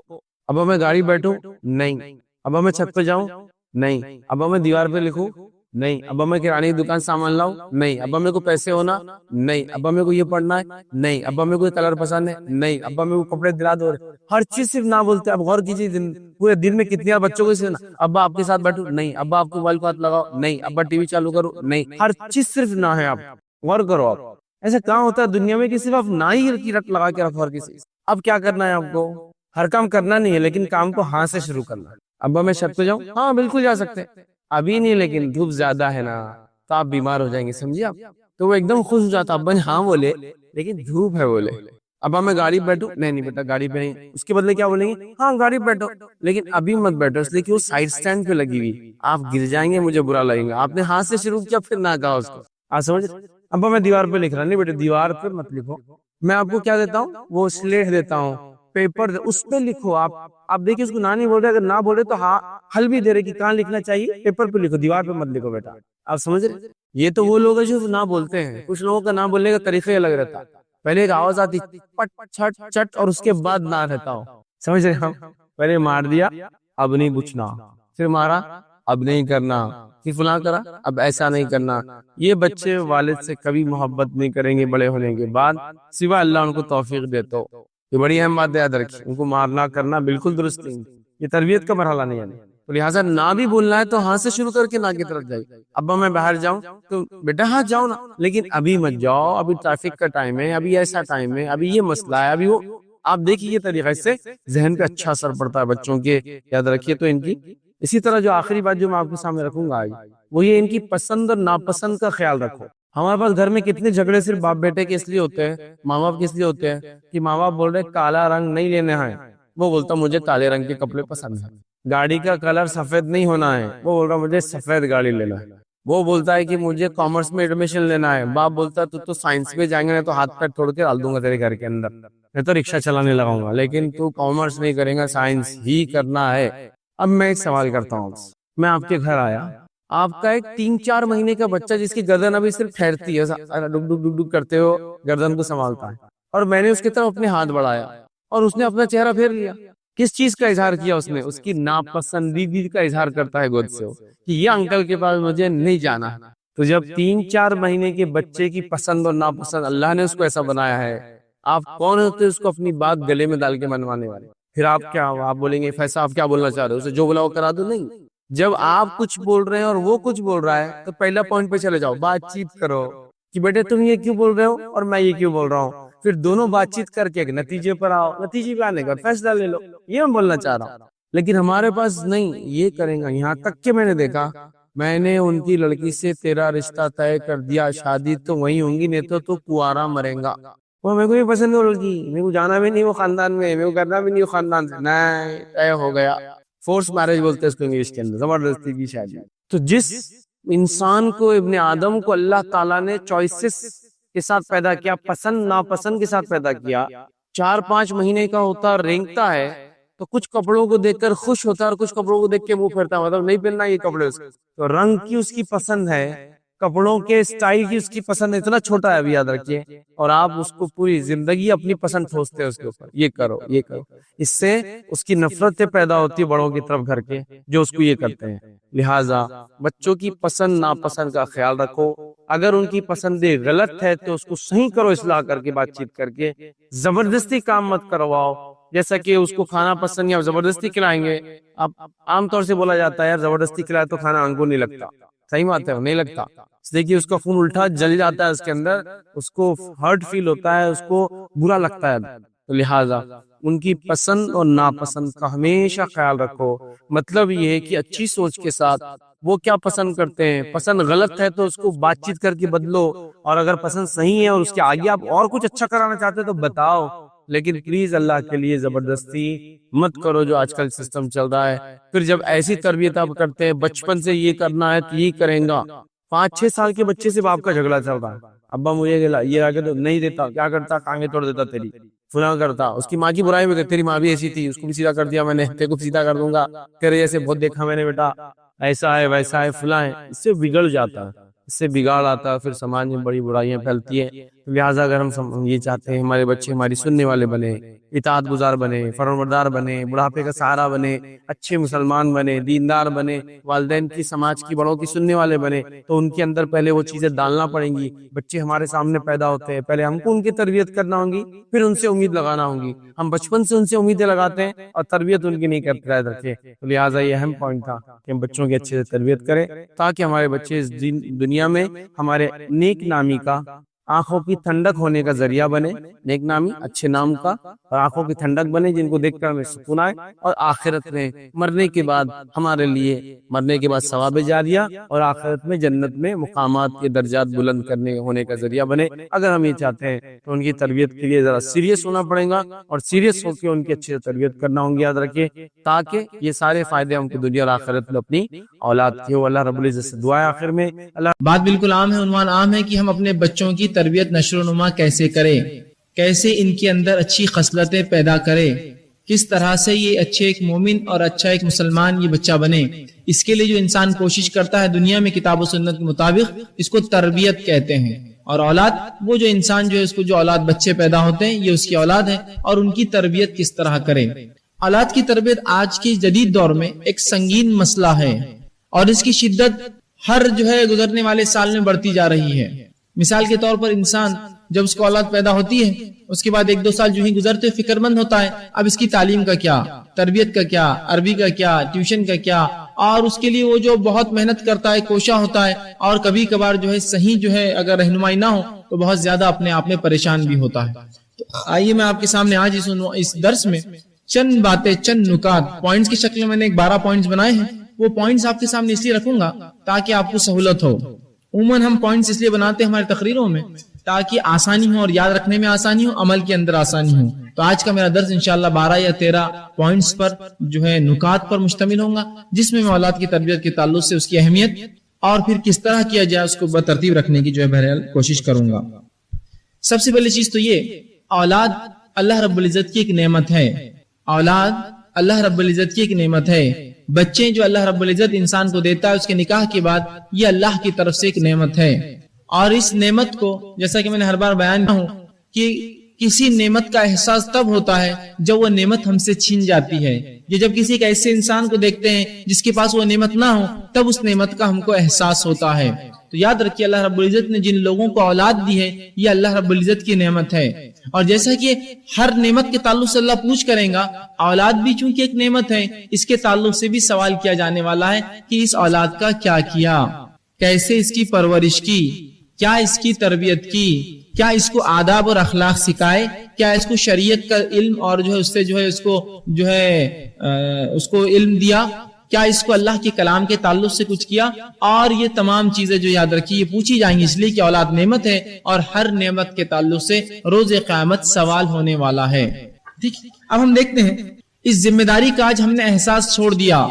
ابا میں گاڑی بیٹھوں, نہیں. ابا میں چھت پہ جاؤں, نہیں. ابا میں دیوار پہ لکھوں, نہیں. ابا میں کرانے کی دکان سامان لاؤں, نہیں. ابا میرے کو پیسے ہونا, نہیں. ابا میرے کو یہ پڑھنا ہے, نہیں. ابا میرے کو یہ کلر پسند ہے, نہیں. ابا میرے کو کپڑے دلا دو, ہر چیز صرف نہ بولتے. اب غور کیجیے پورے دن میں کتنے بچوں کو ابا آپ کے ساتھ بیٹھو, نہیں. ابا آپ کو موبائل کو ہاتھ لگاؤ, نہیں. ابا ٹی وی چالو کرو, نہیں. ہر چیز صرف نہ ہے. آپ غور کرو, آپ ایسا کہاں ہوتا ہے دنیا میں کہ صرف آپ نہ ہی کی رٹ لگا کے رکھو ہر کسی. اب کیا کرنا ہے آپ کو؟ ہر کام کرنا نہیں ہے, لیکن کام کو ہاں سے شروع کرنا ہے. ابا میں چھت پہ جاؤں, ہاں بالکل جا سکتے, ابھی نہیں, لیکن دھوپ زیادہ ہے نا تو آپ بیمار ہو جائیں گے, سمجھے آپ. تو وہ ایک دم خوش ہو جاتا, ابا نے ہاں بولے لیکن دھوپ ہے بولے. ابا میں گاڑی پہ بیٹھوں, نہیں بیٹا گاڑی پہ نہیں. اس کے بدلے کیا بولیں گے؟ ہاں گاڑی پہ بیٹھو, لیکن ابھی مت بیٹھو, اس لیے کہ وہ سائڈ سٹینڈ پہ لگی ہوئی, آپ گر جائیں گے, مجھے برا لگے گا. آپ نے ہاتھ سے شروع کیا, پھر نہ کہا اس کو. آپ سمجھ. ابا میں دیوار پہ لکھ رہا, نہیں بیٹے دیوار پہ مت لکھو, میں آپ کو کیا دیتا ہوں, وہ سلیٹ دیتا ہوں, پیپر اس پہ لکھو. آپ دیکھیے اس کو نہ نہیں بول رہے, اگر نہ بول رہے تو ہاں حل بھی دے رہے کہ کہاں لکھنا چاہیے, پیپر پہ لکھو, دیوار پہ مت لکھو بیٹا. آپ سمجھ رہے. یہ تو وہ لوگ ہیں جو نہ بولتے ہیں, کچھ لوگوں کا نہ بولنے کا طریقہ الگ رہتا. پہلے ایک آواز آتی پٹ چھٹ چٹ, اور اس کے بعد نہ رہتا ہو, سمجھ رہے ہم. پہلے مار دیا, اب نہیں پوچھنا, پھر مارا, اب نہیں کرنا, پھر فلاں کرا, اب ایسا نہیں کرنا. یہ بچے والد سے کبھی محبت نہیں کریں گے بڑے ہونے کے بعد, سوائے اللہ ان کو توفیق دے تو. یہ بڑی اہم بات یاد رکھیے, ان کو مارنا کرنا بالکل درست نہیں, یہ تربیت کا مرحلہ نہیں ہے. تو لہٰذا نہ بھی بولنا ہے تو ہاں سے شروع کر کے نہ کی طرف جائے. ابا میں باہر جاؤں تو بیٹا ہاں جاؤ نا, لیکن ابھی مت جاؤ, ابھی ٹریفک کا ٹائم ہے, ابھی ایسا ٹائم ہے, ابھی یہ مسئلہ ہے, ابھی وہ. آپ دیکھیے یہ طریقہ, اس سے ذہن پہ اچھا اثر پڑتا ہے بچوں کے, یاد رکھیے. تو ان کی اسی طرح جو آخری بات جو میں آپ کے سامنے رکھوں گا آج, وہ یہ ان کی پسند اور ناپسند کا خیال رکھو. ہمارے پاس گھر میں کتنے جھگڑے صرف باپ بیٹے کے اس لیے ہوتے ہیں, ماں باپ کے اس لیے ہوتے ہیں کہ ماں باپ بول رہے کالا رنگ نہیں لینا ہے, وہ بولتا مجھے کالے رنگ کے کپڑے پسند ہیں. گاڑی کا کلر سفید نہیں ہونا ہے, وہ بول رہا مجھے سفید گاڑی لینا ہے. وہ بولتا ہے کہ مجھے کامرس میں ایڈمیشن لینا ہے, باپ بولتا ہے تو سائنس میں جائیں گے, تو ہاتھ پیر توڑ کے ڈال دوں گا تیرے گھر کے اندر, میں تو رکشہ چلانے لگاؤں گا, لیکن تو کامرس نہیں کرے گا, سائنس ہی کرنا ہے. اب میں ایک سوال کرتا ہوں, میں آپ کے گھر آیا, آپ کا ایک 3-4 مہینے کا بچہ جس کی گردن ابھی صرف ٹھہرتی ہے, ڈگ ڈگ ڈگ ڈگ کرتے ہو گردن کو سنبھالتا ہے, اور میں نے اس کی طرف اپنے ہاتھ بڑھایا اور اس نے اپنا چہرہ پھیر لیا. کس چیز کا اظہار کیا اس نے؟ اس کی ناپسندیدگی کا اظہار کرتا ہے گود سے کہ یہ انکل کے پاس مجھے نہیں جانا. تو جب 3-4 مہینے کے بچے کی پسند اور ناپسند اللہ نے اس کو ایسا بنایا ہے, آپ کون ہوتے اس کو اپنی بات گلے میں ڈال کے منوانے والے؟ پھر آپ کیا, آپ بولیں گے فیصلہ آپ کیا بولنا چاہ رہے ہو, اسے جو بولا وہ کرا دو؟ نہیں. جب آپ کچھ بول رہے ہیں اور وہ کچھ بول رہا ہے, تو پہلا پوائنٹ پہ چلے جاؤ, بات چیت کرو کہ بیٹے تم یہ کیوں بول رہے ہو اور میں یہ کیوں بول رہا ہوں. پھر دونوں بات چیت کر کے ایک نتیجے پر آؤ, نتیجے پہ آنے کا فیصلہ لے لو. یہ میں بولنا چاہ رہا ہوں. لیکن ہمارے پاس نہیں, یہ کریں گا. یہاں تک کہ میں نے دیکھا, میں نے ان کی لڑکی سے تیرا رشتہ طے کر دیا, شادی تو وہی ہوں گی, نہیں تو کنوارا مرے گا. وہ میرے کو بھی پسند ہے لڑکی, میرے کو جانا بھی نہیں وہ خاندان میں, میرے کو کرنا بھی نہیں وہ خاندان سے. نہیں, طے ہو گیا. فورس میرج بولتے ہیں اس کو انگلش کے اندر, زبردستی کی شادی. تو جس انسان کو, ابن آدم کو اللہ تعالیٰ نے چوائسز کے ساتھ پیدا کیا, پسند ناپسند کے ساتھ پیدا کیا, 4-5 مہینے کا ہوتا, رینگتا ہے, تو کچھ کپڑوں کو دیکھ کر خوش ہوتا ہے اور کچھ کپڑوں کو دیکھ کے منہ پھیرتا ہے, مطلب نہیں پہننا یہ کپڑے. تو رنگ کی اس کی پسند ہے, کپڑوں کے سٹائل کی اس کی پسند ہے, اتنا چھوٹا ہے ابھی, یاد رکھیے. اور آپ اس کو پوری زندگی اپنی پسند ٹھوستے ہیں اس کے اوپر, یہ کرو یہ کرو. اس سے اس کی نفرتیں پیدا ہوتی ہے بڑوں کی طرف گھر کے, جو اس کو یہ کرتے ہیں. لہٰذا بچوں کی پسند ناپسند کا خیال رکھو. اگر ان کی پسندیں غلط ہے تو اس کو صحیح کرو, اصلاح کر کے, بات چیت کر کے. زبردستی کام مت کرواؤ, جیسا کہ اس کو کھانا پسند یا زبردستی کھلائیں گے. اب عام طور سے بولا جاتا ہے یار زبردستی کھلائے تو کھانا انکو نہیں لگتا. صحیح بات ہے, نہیں لگتا. دیکھیے اس کا خون الٹا جل جاتا ہے اس کے اندر, اس کو ہرٹ فیل ہوتا ہے, اس کو برا لگتا ہے. تو لہٰذا ان کی پسند اور ناپسند کا ہمیشہ خیال رکھو. مطلب یہ ہے کہ اچھی سوچ کے ساتھ وہ کیا پسند کرتے ہیں, پسند غلط ہے تو اس کو بات چیت کر کے بدلو, اور اگر پسند صحیح ہے اور اس کے آگے آپ اور کچھ اچھا کرانا چاہتے تو بتاؤ. لیکن پلیز اللہ کے لیے زبردستی مت کرو, جو آج کل سسٹم چل رہا ہے. پھر جب ایسی تربیت آپ کرتے ہیں, بچپن سے یہ کرنا ہے تو یہ کریں گا. 5-6 سال کے بچے سے باپ کا جھگڑا چل رہا ہے, ابا مجھے یہ آگے تو نہیں دیتا, کیا کرتا, ٹانگیں توڑ دیتا تیری, فلاں کرتا. اس کی ماں کی برائی میں, تیری ماں بھی ایسی تھی, اس کو بھی سیدھا کر دیا میں نے, تیرے کو سیدھا کر دوں گا, تیرے جیسے بہت دیکھا میں نے بیٹا, ایسا ہے ویسا ہے فلاں ہے. اس سے بگڑ جاتا ہے, اس سے بگاڑ آتا ہے, پھر سماج میں بڑی برائیاں پھیلتی ہیں. لہٰذا اگر ہم یہ چاہتے ہیں ہمارے بچے ہماری سننے والے بنے، اطاعت گزار بنے، فرمانبردار بنے، بڑھاپے کا سہارا بنے، اچھے مسلمان بنے، دیندار بنے، والدین کی، سماج کی، بڑوں کی سننے والے بنے، تو ان کے اندر پہلے وہ چیزیں ڈالنا پڑیں گی۔ بچے ہمارے سامنے پیدا ہوتے ہیں، پہلے ہم کو ان کی تربیت کرنا ہوگی، پھر ان سے امید لگانا ہوگی۔ ہم بچپن سے ان سے امیدیں لگاتے ہیں اور تربیت ان کی نہیں کرتے، یاد رکھے۔ تو لہٰذا یہ اہم پوائنٹ تھا کہ ہم بچوں کی اچھے سے تربیت کریں تاکہ ہمارے بچے اس دنیا میں ہمارے نیک نامی کا، آنکھوں کی ٹھنڈک ہونے کا ذریعہ بنے، نیک نامی اچھے نام کا، اور آنکھوں کی ٹھنڈک بنے جن کو دیکھ کر ہمیں سکون آئے، اور آخرت میں مرنے کے بعد ہمارے لیے، مرنے کے بعد ثواب جاریہ، اور آخرت میں جنت میں مقامات کے درجات بلند کرنے ہونے کا ذریعہ بنے۔ اگر ہم یہ چاہتے ہیں تو ان کی تربیت کے لیے ذرا سیریس ہونا پڑے گا، اور سیریس ہو کے ان کی اچھی تربیت کرنا ہوں گی، یاد رکھیے، تاکہ یہ سارے فائدے ہم کو دنیا اور آخرت میں اپنی اولاد کے ہو۔ اللہ رب العزت سے دعا ہے آخر میں، بات بالکل عام ہے، عنوان عام ہے کہ ہم اپنے بچوں کی تربیت نشر و نما کیسے کریں، کیسے ان کے اندر اچھی خصلتیں پیدا کریں، کس طرح سے یہ اچھے ایک مومن اور اچھا ایک مسلمان یہ بچہ بنے۔ اس کے لیے جو انسان کوشش کرتا ہے دنیا میں کتاب و سنت کے مطابق، اس کو تربیت کہتے ہیں۔ اور اولاد، وہ جو انسان جو ہے اس کو جو اولاد بچے پیدا ہوتے ہیں یہ اس کی اولاد ہے، اور ان کی تربیت کس طرح کریں۔ اولاد کی تربیت آج کے جدید دور میں ایک سنگین مسئلہ ہے، اور اس کی شدت ہر جو ہے گزرنے والے سال میں بڑھتی جا رہی ہے۔ مثال کے طور پر انسان جب اس کو اولاد پیدا ہوتی ہے، اس کے بعد 1-2 سال جو ہی گزرتے فکر مند ہوتا ہے، اب اس کی تعلیم کا کیا، تربیت کا کیا، عربی کا کیا، ٹیوشن کا کیا، اور اس کے لیے وہ جو بہت محنت کرتا ہے، کوشاں ہوتا ہے، اور کبھی کبھار جو ہے صحیح جو ہے اگر رہنمائی نہ ہو تو بہت زیادہ اپنے آپ میں پریشان بھی ہوتا ہے۔ تو آئیے میں آپ کے سامنے آج اس درس میں چند باتیں، چند نکات، پوائنٹس کی شکل میں نے 12 پوائنٹس بنائے ہیں، وہ پوائنٹس آپ کے سامنے اس لیے رکھوں گا تاکہ آپ کو سہولت ہو۔ عموماً ہم پوائنٹس اس لیے بناتے ہیں ہماری تقریروں میں تاکہ آسانی ہو، اور یاد رکھنے میں آسانی ہو، عمل کے اندر آسانی ہو۔ تو آج کا میرا درس انشاءاللہ 12 یا 13 پوائنٹس پر جو ہے نکات پر مشتمل ہوگا، جس میں اولاد کی تربیت کے تعلق سے اس کی اہمیت اور پھر کس طرح کیا جائے اس کو بترتیب رکھنے کی جو ہے بہرحال کوشش کروں گا۔ سب سے پہلی چیز تو یہ، اولاد اللہ رب العزت کی ایک نعمت ہے۔ اولاد اللہ رب العزت کی ایک نعمت ہے۔ بچے جو اللہ رب العزت انسان کو دیتا ہے اس کے نکاح کے بعد، یہ اللہ کی طرف سے ایک نعمت ہے۔ اور اس نعمت کو، جیسا کہ میں نے ہر بار بیان کیا ہوں کہ کسی نعمت کا احساس تب ہوتا ہے جب وہ نعمت ہم سے چھین جاتی ہے۔ یہ جب کسی ایک ایسے انسان کو دیکھتے ہیں جس کے پاس وہ نعمت نہ ہو، تب اس نعمت کا ہم کو احساس ہوتا ہے۔ تو یاد رکھیے، اللہ رب العزت نے جن لوگوں کو اولاد دی ہے یہ اللہ رب العزت کی نعمت ہے۔ اور جیسا کہ ہر نعمت کے تعلق سے اللہ پوچھ کریں گا، اولاد بھی چونکہ ایک نعمت ہے، اس کے تعلق سے بھی سوال کیا جانے والا ہے کہ اس اولاد کا کیا کیا، کیسے اس کی پرورش کی، کیا اس کی تربیت کی، کیا اس کو آداب اور اخلاق سکھائے، کیا اس کو شریعت کا علم اور جو ہے اس سے جو ہے اس کو جو ہے اس کو علم دیا، کیا اس کو اللہ کے کلام کے تعلق سے کچھ کیا۔ اور یہ تمام چیزیں جو یاد رکھی یہ پوچھی جائیں گی، اس لیے کہ اولاد نعمت ہے، اور ہر نعمت کے تعلق سے روز قیامت سوال ہونے والا ہے۔ ٹھیک، اب ہم دیکھتے ہیں اس ذمہ داری کا آج ہم نے احساس چھوڑ دیا۔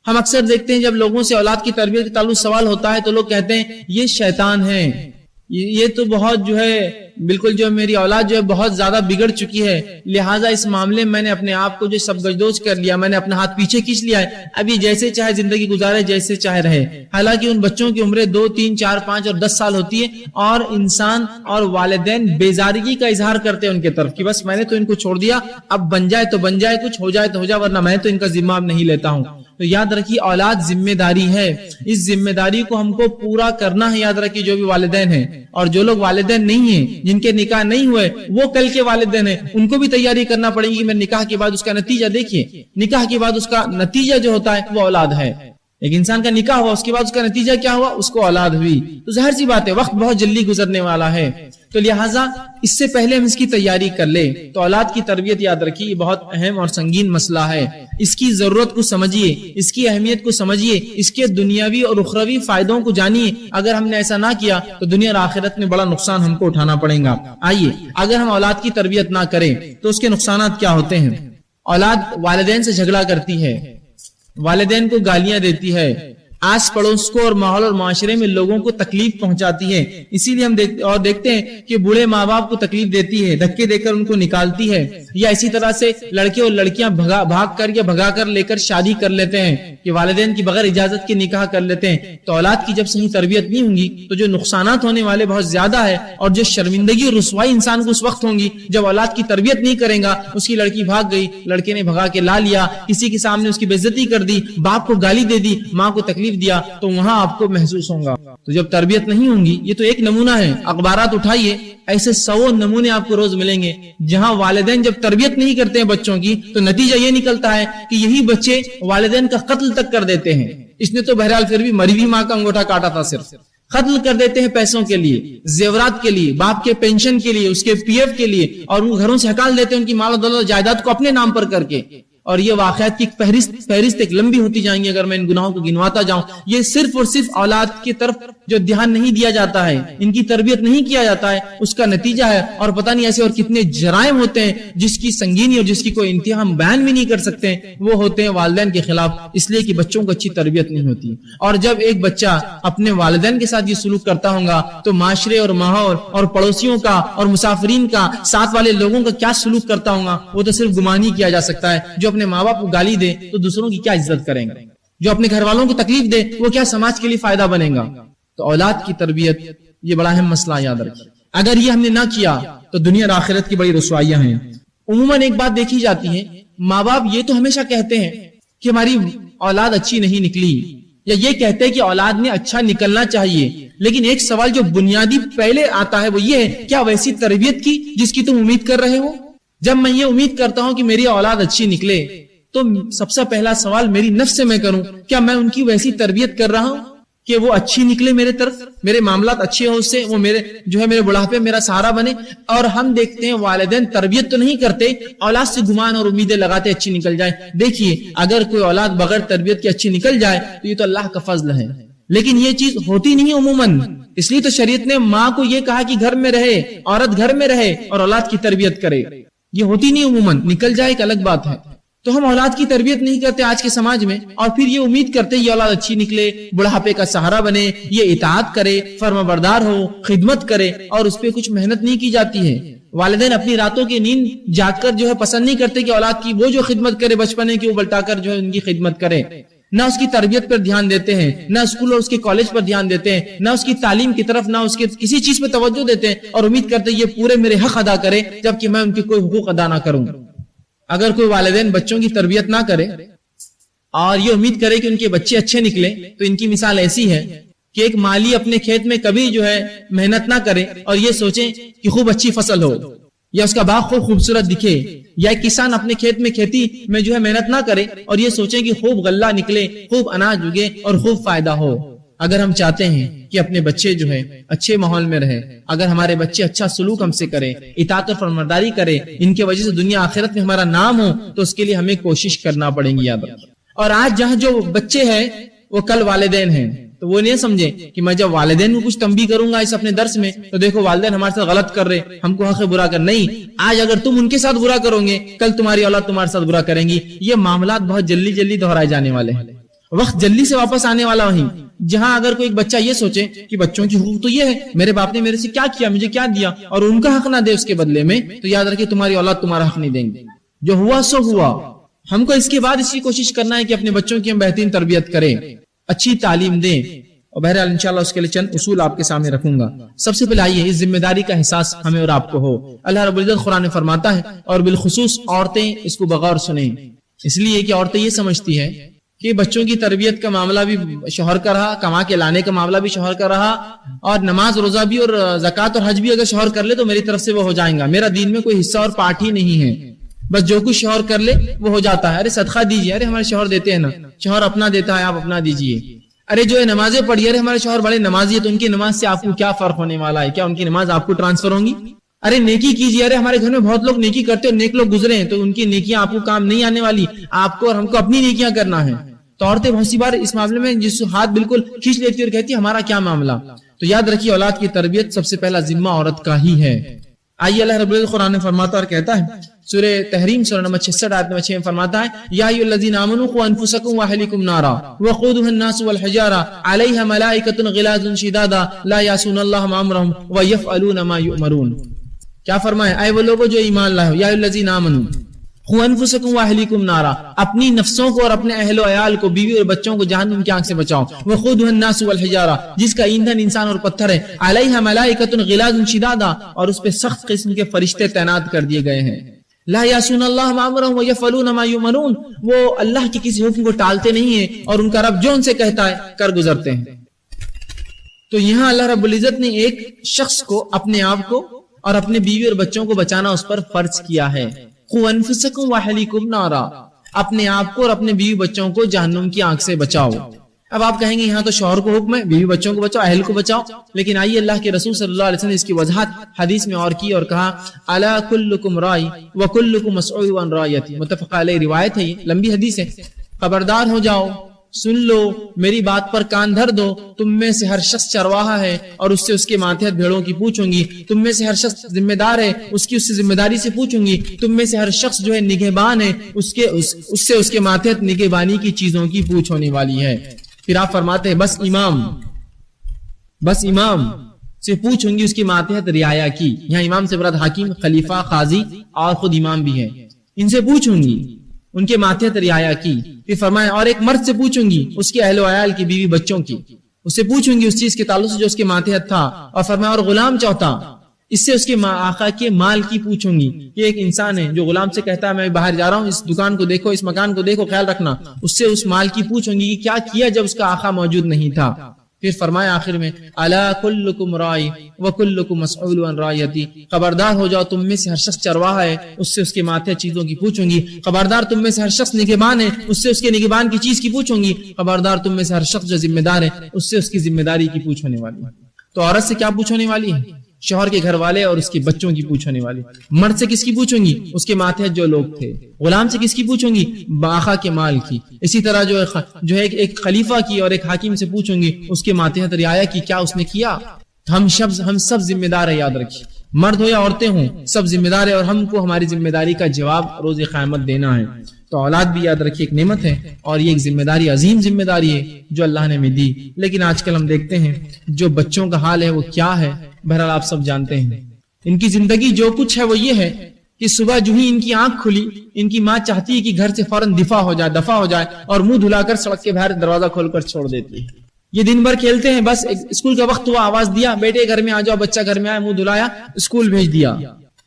ہم اکثر دیکھتے ہیں جب لوگوں سے اولاد کی تربیت کے تعلق سوال ہوتا ہے تو لوگ کہتے ہیں یہ شیطان ہے، یہ تو بہت جو ہے بالکل جو میری اولاد جو ہے بہت زیادہ بگڑ چکی ہے، لہٰذا اس معاملے میں نے اپنے آپ کو جو سب گجدوج کر لیا، میں نے اپنا ہاتھ پیچھے کھینچ لیا ہے، ابھی جیسے چاہے زندگی گزارے، جیسے چاہے رہے۔ حالانکہ ان بچوں کی عمریں 2، 3، 4، 5 اور 10 سال ہوتی ہے، اور انسان اور والدین بیزارگی کا اظہار کرتے ہیں ان کے طرف کہ بس میں نے تو ان کو چھوڑ دیا، اب بن جائے تو بن جائے، کچھ ہو جائے تو ہو جائے، ورنہ میں تو ان کا ذمہ اب نہیں لیتا ہوں۔ تو یاد رکھیے اولاد ذمہ داری ہے، اس ذمہ داری کو ہم کو پورا کرنا ہے۔ یاد رکھیے جو بھی والدین ہیں، اور جو لوگ والدین نہیں ہیں، جن کے نکاح نہیں ہوئے، وہ کل کے والدین ہیں، ان کو بھی تیاری کرنا پڑے گی۔ میرے نکاح کے بعد اس کا نتیجہ دیکھیے، نکاح کے بعد اس کا نتیجہ جو ہوتا ہے وہ اولاد ہے۔ ایک انسان کا نکاح ہوا، اس کے بعد اس کا نتیجہ کیا ہوا؟ اس کو اولاد ہوئی۔ تو ظاہر سی بات ہے وقت بہت جلدی گزرنے والا ہے، تو لہٰذا اس سے پہلے ہم اس کی تیاری کر لیں۔ تو اولاد کی تربیت یاد رکھیے یہ بہت اہم اور سنگین مسئلہ ہے۔ اس کی ضرورت کو سمجھیے، اس کی اہمیت کو سمجھیے، اس کے دنیاوی اور اخروی فائدوں کو جانیے۔ اگر ہم نے ایسا نہ کیا تو دنیا اور آخرت میں بڑا نقصان ہم کو اٹھانا پڑے گا۔ آئیے، اگر ہم اولاد کی تربیت نہ کریں تو اس کے نقصانات کیا ہوتے ہیں؟ اولاد والدین سے جھگڑا کرتی ہے، والدین کو گالیاں دیتی ہے، آس پڑوس کو اور ماحول اور معاشرے میں لوگوں کو تکلیف پہنچاتی ہے. اسی لیے ہم دیکھتے ہیں کہ بوڑھے ماں باپ کو تکلیف دیتی ہے, دھکے دے کر ان کو نکالتی ہے, یا اسی طرح سے لڑکے اور لڑکیاں بھگا کر لے کر شادی کر لیتے ہیں کہ والدین کی بغیر اجازت کے نکاح کر لیتے ہیں. تو اولاد کی جب صحیح تربیت نہیں ہوگی تو جو نقصانات ہونے والے بہت زیادہ ہے, اور جو شرمندگی اور رسوائی انسان کو اس وقت ہوں گی جب اولاد کی تربیت نہیں کرے گا. اس کی لڑکی بھاگ گئی, لڑکے نے بھگا کے لا لیا, کسی کے سامنے اس کی بے عزتی کر دی, باپ کو گالی دے دی, ماں کو تکلیف دیا, تو وہاں آپ کو محسوس ہوگا. تو جب تربیت نہیں ہوگی, یہ تو ایک نمونہ ہے, اخبارات اٹھائیے ایسے 100 نمونے آپ کو روز ملیں گے جہاں والدین جب تربیت نہیں کرتے ہیں بچوں کی تو نتیجہ یہ نکلتا ہے کہ یہی بچے والدین کا قتل تک کر دیتے ہیں. اس نے تو بہرحال پھر بھی مری ہوئی ماں کا انگوٹھا کاٹا تھا, صرف قتل کر دیتے ہیں پیسوں کے لیے, زیورات کے لیے, باپ کے پینشن کے لیے, اس کے پی ایف کے لیے, اور وہ گھروں سے ہکال دیتے ہیں ان کی مال و دولت جائیداد کو اپنے نام پر کر کے. اور یہ واقعات کی فہرست ایک لمبی ہوتی جائیں گی اگر میں ان گناہوں کو گنواتا جاؤں. یہ صرف اور صرف اولاد کی طرف جو دھیان نہیں دیا جاتا ہے, ان کی تربیت نہیں کیا جاتا ہے, اس کا نتیجہ ہے. اور پتہ نہیں ایسے اور کتنے جرائم ہوتے ہیں جس کی سنگینی اور جس کی کوئی انتہا ہم بیان بھی نہیں کر سکتے, وہ ہوتے ہیں والدین کے خلاف, اس لیے کہ بچوں کو اچھی تربیت نہیں ہوتی. اور جب ایک بچہ اپنے والدین کے ساتھ یہ سلوک کرتا ہوگا تو معاشرے اور ماحول اور پڑوسیوں کا اور مسافرین کا, ساتھ والے لوگوں کا کیا سلوک کرتا ہوگا وہ تو صرف گمان ہی کیا جا سکتا ہے. جو اپنے ماں باپ کو گالی دے تو دوسروں کی کیا عزت کریں گے, جو اپنے گھر والوں کو تکلیف دے وہ کیا سماج کے لیے فائدہ بنے گا. تو اولاد کی تربیت یہ بڑا اہم مسئلہ, یاد رکھیں. اگر یہ ہم نے نہ کیا تو دنیا اور آخرت کی بڑی رسوائیاں ہیں. عموماً ایک بات دیکھی جاتی ہے, ماں باپ یہ تو ہمیشہ کہتے ہیں کہ ہماری اولاد اچھی نہیں نکلی, یا یہ کہتے ہیں کہ اولاد نے اچھا نکلنا چاہیے. لیکن ایک سوال جو بنیادی پہلے آتا ہے وہ یہ ہے, کیا ویسی تربیت کی جس کی تم امید کر رہے ہو؟ جب میں یہ امید کرتا ہوں کہ میری اولاد اچھی نکلے تو سب سے پہلا سوال میری نفس سے میں کروں, کیا میں ان کی ویسی تربیت کر رہا ہوں کہ وہ اچھی نکلے میرے طرف, میرے معاملات اچھے ہوں اس سے, وہ میرے بڑھاپے میرا سہارا بنے. اور ہم دیکھتے ہیں والدین تربیت تو نہیں کرتے, اولاد سے گمان اور امیدیں لگاتے اچھی نکل جائے. دیکھیے اگر کوئی اولاد بغیر تربیت کے اچھی نکل جائے تو یہ تو اللہ کا فضل ہے, لیکن یہ چیز ہوتی نہیں عموماً. اس لیے تو شریعت نے ماں کو یہ کہا کہ گھر میں رہے, عورت گھر میں رہے اور اولاد کی تربیت کرے. یہ ہوتی نہیں عموماً, نکل جائے ایک الگ بات ہے. تو ہم اولاد کی تربیت نہیں کرتے آج کے سماج میں, اور پھر یہ امید کرتے یہ اولاد اچھی نکلے, بڑھاپے کا سہارا بنے, یہ اطاعت کرے, فرما بردار ہو, خدمت کرے, اور اس پہ کچھ محنت نہیں کی جاتی ہے. والدین اپنی راتوں کی نیند جاگ کر جو ہے پسند نہیں کرتے کہ اولاد کی وہ جو خدمت کرے بچپنے کی, وہ بلٹا کر جو ہے ان کی خدمت کرے. نہ اس کی تربیت پر دھیان دیتے ہیں, نہ اسکول اور اس کے کالج پر دھیان دیتے ہیں, نہ اس کی تعلیم کی طرف, نہ اس کے کسی چیز پہ توجہ دیتے ہیں, اور امید کرتے یہ پورے میرے حق ادا کرے جبکہ میں ان کے کوئی حقوق ادا نہ کروں. اگر کوئی والدین بچوں کی تربیت نہ کرے اور یہ امید کرے کہ ان کے بچے اچھے نکلے, تو ان کی مثال ایسی ہے کہ ایک مالی اپنے کھیت میں کبھی جو ہے محنت نہ کرے اور یہ سوچیں کہ خوب اچھی فصل ہو یا اس کا باغ خوب خوبصورت دکھے, یا ایک کسان اپنے کھیت میں کھیتی میں جو ہے محنت نہ کرے اور یہ سوچیں کہ خوب غلہ نکلے, خوب اناج اگے اور خوب فائدہ ہو. اگر ہم چاہتے ہیں کہ اپنے بچے جو ہے اچھے ماحول میں رہے, اگر ہمارے بچے اچھا سلوک ہم سے کرے, اطاعت اور فرمانبرداری کرے, ان کی وجہ سے دنیا آخرت میں ہمارا نام ہو, تو اس کے لیے ہمیں کوشش کرنا پڑے گی, یاد رکھیں. اور آج جہاں جو بچے ہیں وہ کل والدین ہیں, تو وہ نہیں سمجھے کہ میں جب والدین کو کچھ تنبیہ کروں گا اس اپنے درس میں تو دیکھو والدین ہمارے ساتھ غلط کر رہے, ہم کو حق برا کر. نہیں, آج اگر تم ان کے ساتھ برا کرو گے کل تمہاری اولاد تمہارے ساتھ برا کریں گی. یہ معاملات بہت جلدی دہرائے جانے والے ہیں, وقت جلدی سے واپس آنے والا وہیں. جہاں اگر کوئی بچہ یہ سوچے کہ بچوں کی حقوق تو یہ ہے, میرے باپ نے میرے سے کیا کیا, مجھے کیا دیا, اور ان کا حق نہ دے اس کے بدلے میں, تو یاد رکھیں تمہاری اولاد تمہارا حق نہیں دیں گے. جو ہوا سو ہوا. ہم کو اس کے بعد اس کی کوشش کرنا ہے کہ اپنے بچوں کی ہم بہترین تربیت کریں, اچھی تعلیم دیں. اور بہرحال انشاءاللہ اس کے لیے چند اصول آپ کے سامنے رکھوں گا. سب سے پہلے آئیے اس ذمہ داری کا احساس ہمیں اور آپ کو ہو. اللہ رب العزت قرآن میں فرماتا ہے, اور بالخصوص عورتیں اس کو بغور سنیں, اس لیے کہ عورتیں یہ سمجھتی ہیں کہ بچوں کی تربیت کا معاملہ بھی شوہر کا رہا, کما کے لانے کا معاملہ بھی شوہر کا رہا, اور نماز روزہ بھی اور زکوٰۃ اور حج بھی اگر شوہر کر لے تو میری طرف سے وہ ہو جائیں گا, میرا دین میں کوئی حصہ اور پارٹ ہی نہیں ہے, بس جو کچھ شوہر کر لے وہ ہو جاتا ہے. ارے صدقہ دیجیے, ارے ہمارے شوہر دیتے ہیں نا, شوہر اپنا دیتا ہے آپ اپنا دیجیے. ارے جو ہے نمازیں پڑھی, ارے ہمارے شوہر بڑے نمازی ہے, تو ان کی نماز سے آپ کو کیا فرق ہونے والا ہے, کیا ان کی نماز آپ کو ٹرانسفر ہوں گی؟ ارے نیکی کیجیے, ارے ہمارے گھر میں بہت لوگ نیکی کرتے اور نیک لوگ گزرے ہیں, تو ان کی نیکیاں آپ کو کام نہیں آنے والی, آپ کو اور ہم کو اپنی نیکیاں کرنا ہے. تو عورتیں بہت سی بار اس معاملے میں جس ہاتھ بالکل کھینچ لیتی اور کہتی ہمارا کیا معاملہ. تو یاد رکھیے اولاد کی تربیت سب سے پہلا ذمہ عورت کا ہی ہے. آئیے اللہ رب العزت قرآن میں فرماتا اور کہتا ہے سورہ تحریم سورہ نمبر 66 آیت نمبر 6 میں فرماتا ہے یا ایھا آمنوا قوا انفسکم واہلیکم نارا وقودها الناس والحجارہ علیہا ملائکۃ غلاظ شداد لا یعصون اللہ ما امرهم ویفعلون ما یؤمرون. کیا فرمایا؟ اے وہ لوگوں جو ایمان لائے ہو، یا ایھا آمنوا قوا انفسکم واہلیکم نارا، اپنی نفسوں کو اور اپنے اہل و عیال کو، بیوی اور بچوں کو جہنم کی آگ سے بچاؤ. وقودها الناس والحجارہ، جس کا ایندھن انسان اور پتھر ہے. علیہا ملائکۃ غلاظ شداد، اور اس پہ سخت قسم کے فرشتے تعینات کر دیے گئے ہیں. لا یعصون اللہ ما امرهم ویفعلون ما یؤمرون، وہ اللہ کے کسی حکم کو ٹالتے نہیں ہیں اور ان کا رب جو ان سے کہتا ہے کر گزرتے ہیں. تو یہاں اللہ رب العزت نے ایک شخص کو، اپنے آپ کو اور اپنے بیوی اور بچوں کو بچانا اس پر فرض کیا ہے. قوا انفسکم واہلیکم نارا، اپنے آپ کو اور اپنے بیوی بچوں کو جہنم کی آگ سے بچاؤ. اب آپ کہیں گے یہاں تو شوہر کو حکم ہے، بیوی بچوں کو بچاؤ، اہل کو بچاؤ، لیکن آئیے اللہ کے رسول صلی اللہ علیہ وسلم نے اس کی وضاحت حدیث میں اور کی اور کہا الا کلکم رائی وکلکم مسئول عن رعیتی. متفق علیہ روایت ہے، یہ لمبی حدیث ہے. خبردار ہو جاؤ، سن لو، میری بات پر کان دھر دو، تم میں سے ہر شخص چرواہا ہے اور اس سے اس کے ماتحت بھیڑوں کی پوچھوں گی. تم میں سے ہر شخص ذمہ دار ہے، اس سے ذمہ داری سے پوچھوں گی. تم میں سے ہر شخص جو ہے نگہبان ہے، اس سے اس کے ماتحت نگہبانی کی چیزوں کی پوچھ ہونے والی ہے. پھر آپ فرماتے ہیں بس امام سے پوچھوں گی اس کی ماتحت رعایا کی. یہاں امام سے مراد حاکم، خلیفہ، قاضی اور خود امام بھی ہے. ان سے پوچھوں گی ان کے ماتحت رعایا کی. پھر فرمایا اور ایک مرد سے پوچھوں گی اس کے اہل و عیال کی، بیوی بچوں کی، اس سے پوچھوں گی اس چیز کے تعلق سے جو اس کے ماتحت تھا. اور فرمایا اور غلام چوتھا، اس سے اس کے آقا کے مال کی پوچھوں گی. یہ ایک انسان ہے جو غلام سے کہتا ہے میں باہر جا رہا ہوں، اس دکان کو دیکھو، اس مکان کو دیکھو، خیال رکھنا. اس سے اس مال کی پوچھوں گی کہ کیا کیا جب اس کا آقا موجود نہیں تھا. پھر فرمایا آخر میں الا کلکم رائی وکلکم مسئول عن رعیتی، خبردار ہو جاؤ، تم میں سے ہر شخص چرواہا ہے، اس سے اس کے ماتحت چیزوں کی پوچھوں گی. خبردار تم میں سے ہر شخص نگہبان ہے، اس سے اس کے نگہبان کی چیز کی پوچھوں گی. خبردار تم میں سے ہر شخص جو ذمہ دار ہے، اس سے اس کی ذمہ داری کی پوچھ ہونے والی ہے. تو عورت سے کیا پوچھ ہونے والی ہے؟ شوہر کے گھر والے اور اس کے بچوں کی پوچھ ہونے والی. مرد سے کس کی پوچھوں گی؟ اس کے ماتحت جو لوگ تھے. غلام سے کس کی پوچھوں گی؟ آقا کے مال کی. اسی طرح جو ہے ایک خلیفہ کی اور ایک حاکم سے پوچھوں گی اس کے ماتحت رعایا کی، کیا اس نے کیا. ہم سب ذمہ دار ہے، یاد رکھیے، مرد ہو یا عورتیں ہوں سب ذمہ دار ہے، اور ہم کو ہماری ذمہ داری کا جواب روز قیامت دینا ہے. تو اولاد بھی یاد رکھیے ایک نعمت ہے، اور یہ ایک ذمہ داری، عظیم ذمہ داری ہے جو اللہ نے ہمیں دی. لیکن آج کل ہم دیکھتے ہیں جو بچوں کا حال ہے وہ کیا ہے. بہرحال آپ سب جانتے ہیں ان کی زندگی جو کچھ ہے وہ یہ ہے کہ صبح جو ہی ان کی آنکھ کھلی، ان کی ماں چاہتی ہے کہ گھر سے فوراً دفع ہو جائے اور منہ دھلا کر سڑک کے باہر دروازہ کھول کر چھوڑ دیتی ہے. یہ دن بھر کھیلتے ہیں، بس اسکول کا وقت ہوا، آواز دیا بیٹے گھر میں آ جاؤ، بچہ گھر میں آیا، منہ دھلایا، اسکول بھیج دیا.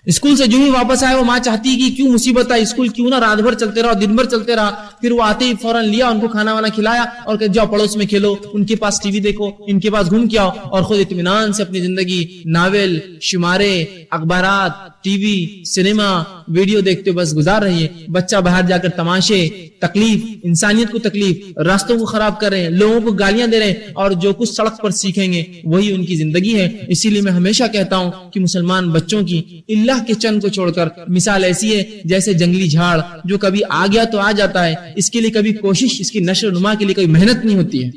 اسکول سے جو ہی واپس آئے وہ ماں چاہتی کہ کیوں مصیبت آئی، اسکول کیوں نہ رات بھر چلتے رہو، دن بھر چلتے رہا. پھر وہ آتے ہی فوراً لیا، ان کو کھانا وانا کھلایا اور کہ جاؤ پڑوس میں کھیلو، ان کے پاس ٹی وی دیکھو، ان کے پاس گھوم کے آؤ، اور خود اطمینان سے اپنی زندگی ناول، شمارے، اخبارات، ٹی وی، سنیما، ویڈیو دیکھتے بس گزار رہی ہے. بچہ باہر جا کر تماشے، تکلیف، انسانیت کو تکلیف، راستوں کو خراب کر رہے ہیں، لوگوں کو گالیاں دے رہے ہیں، اور جو کچھ سڑک پر سیکھیں گے وہی ان کی زندگی ہے. اسی لیے میں ہمیشہ کہتا ہوں کہ مسلمان بچوں کی اللہ کے چن کو چھوڑ کر مثال ایسی ہے جیسے جنگلی جھاڑ جو کبھی آ گیا تو آ جاتا ہے، اس کے لیے کبھی کوشش، اس کی نشر و نما کے لیے کوئی محنت نہیں ہوتی ہے.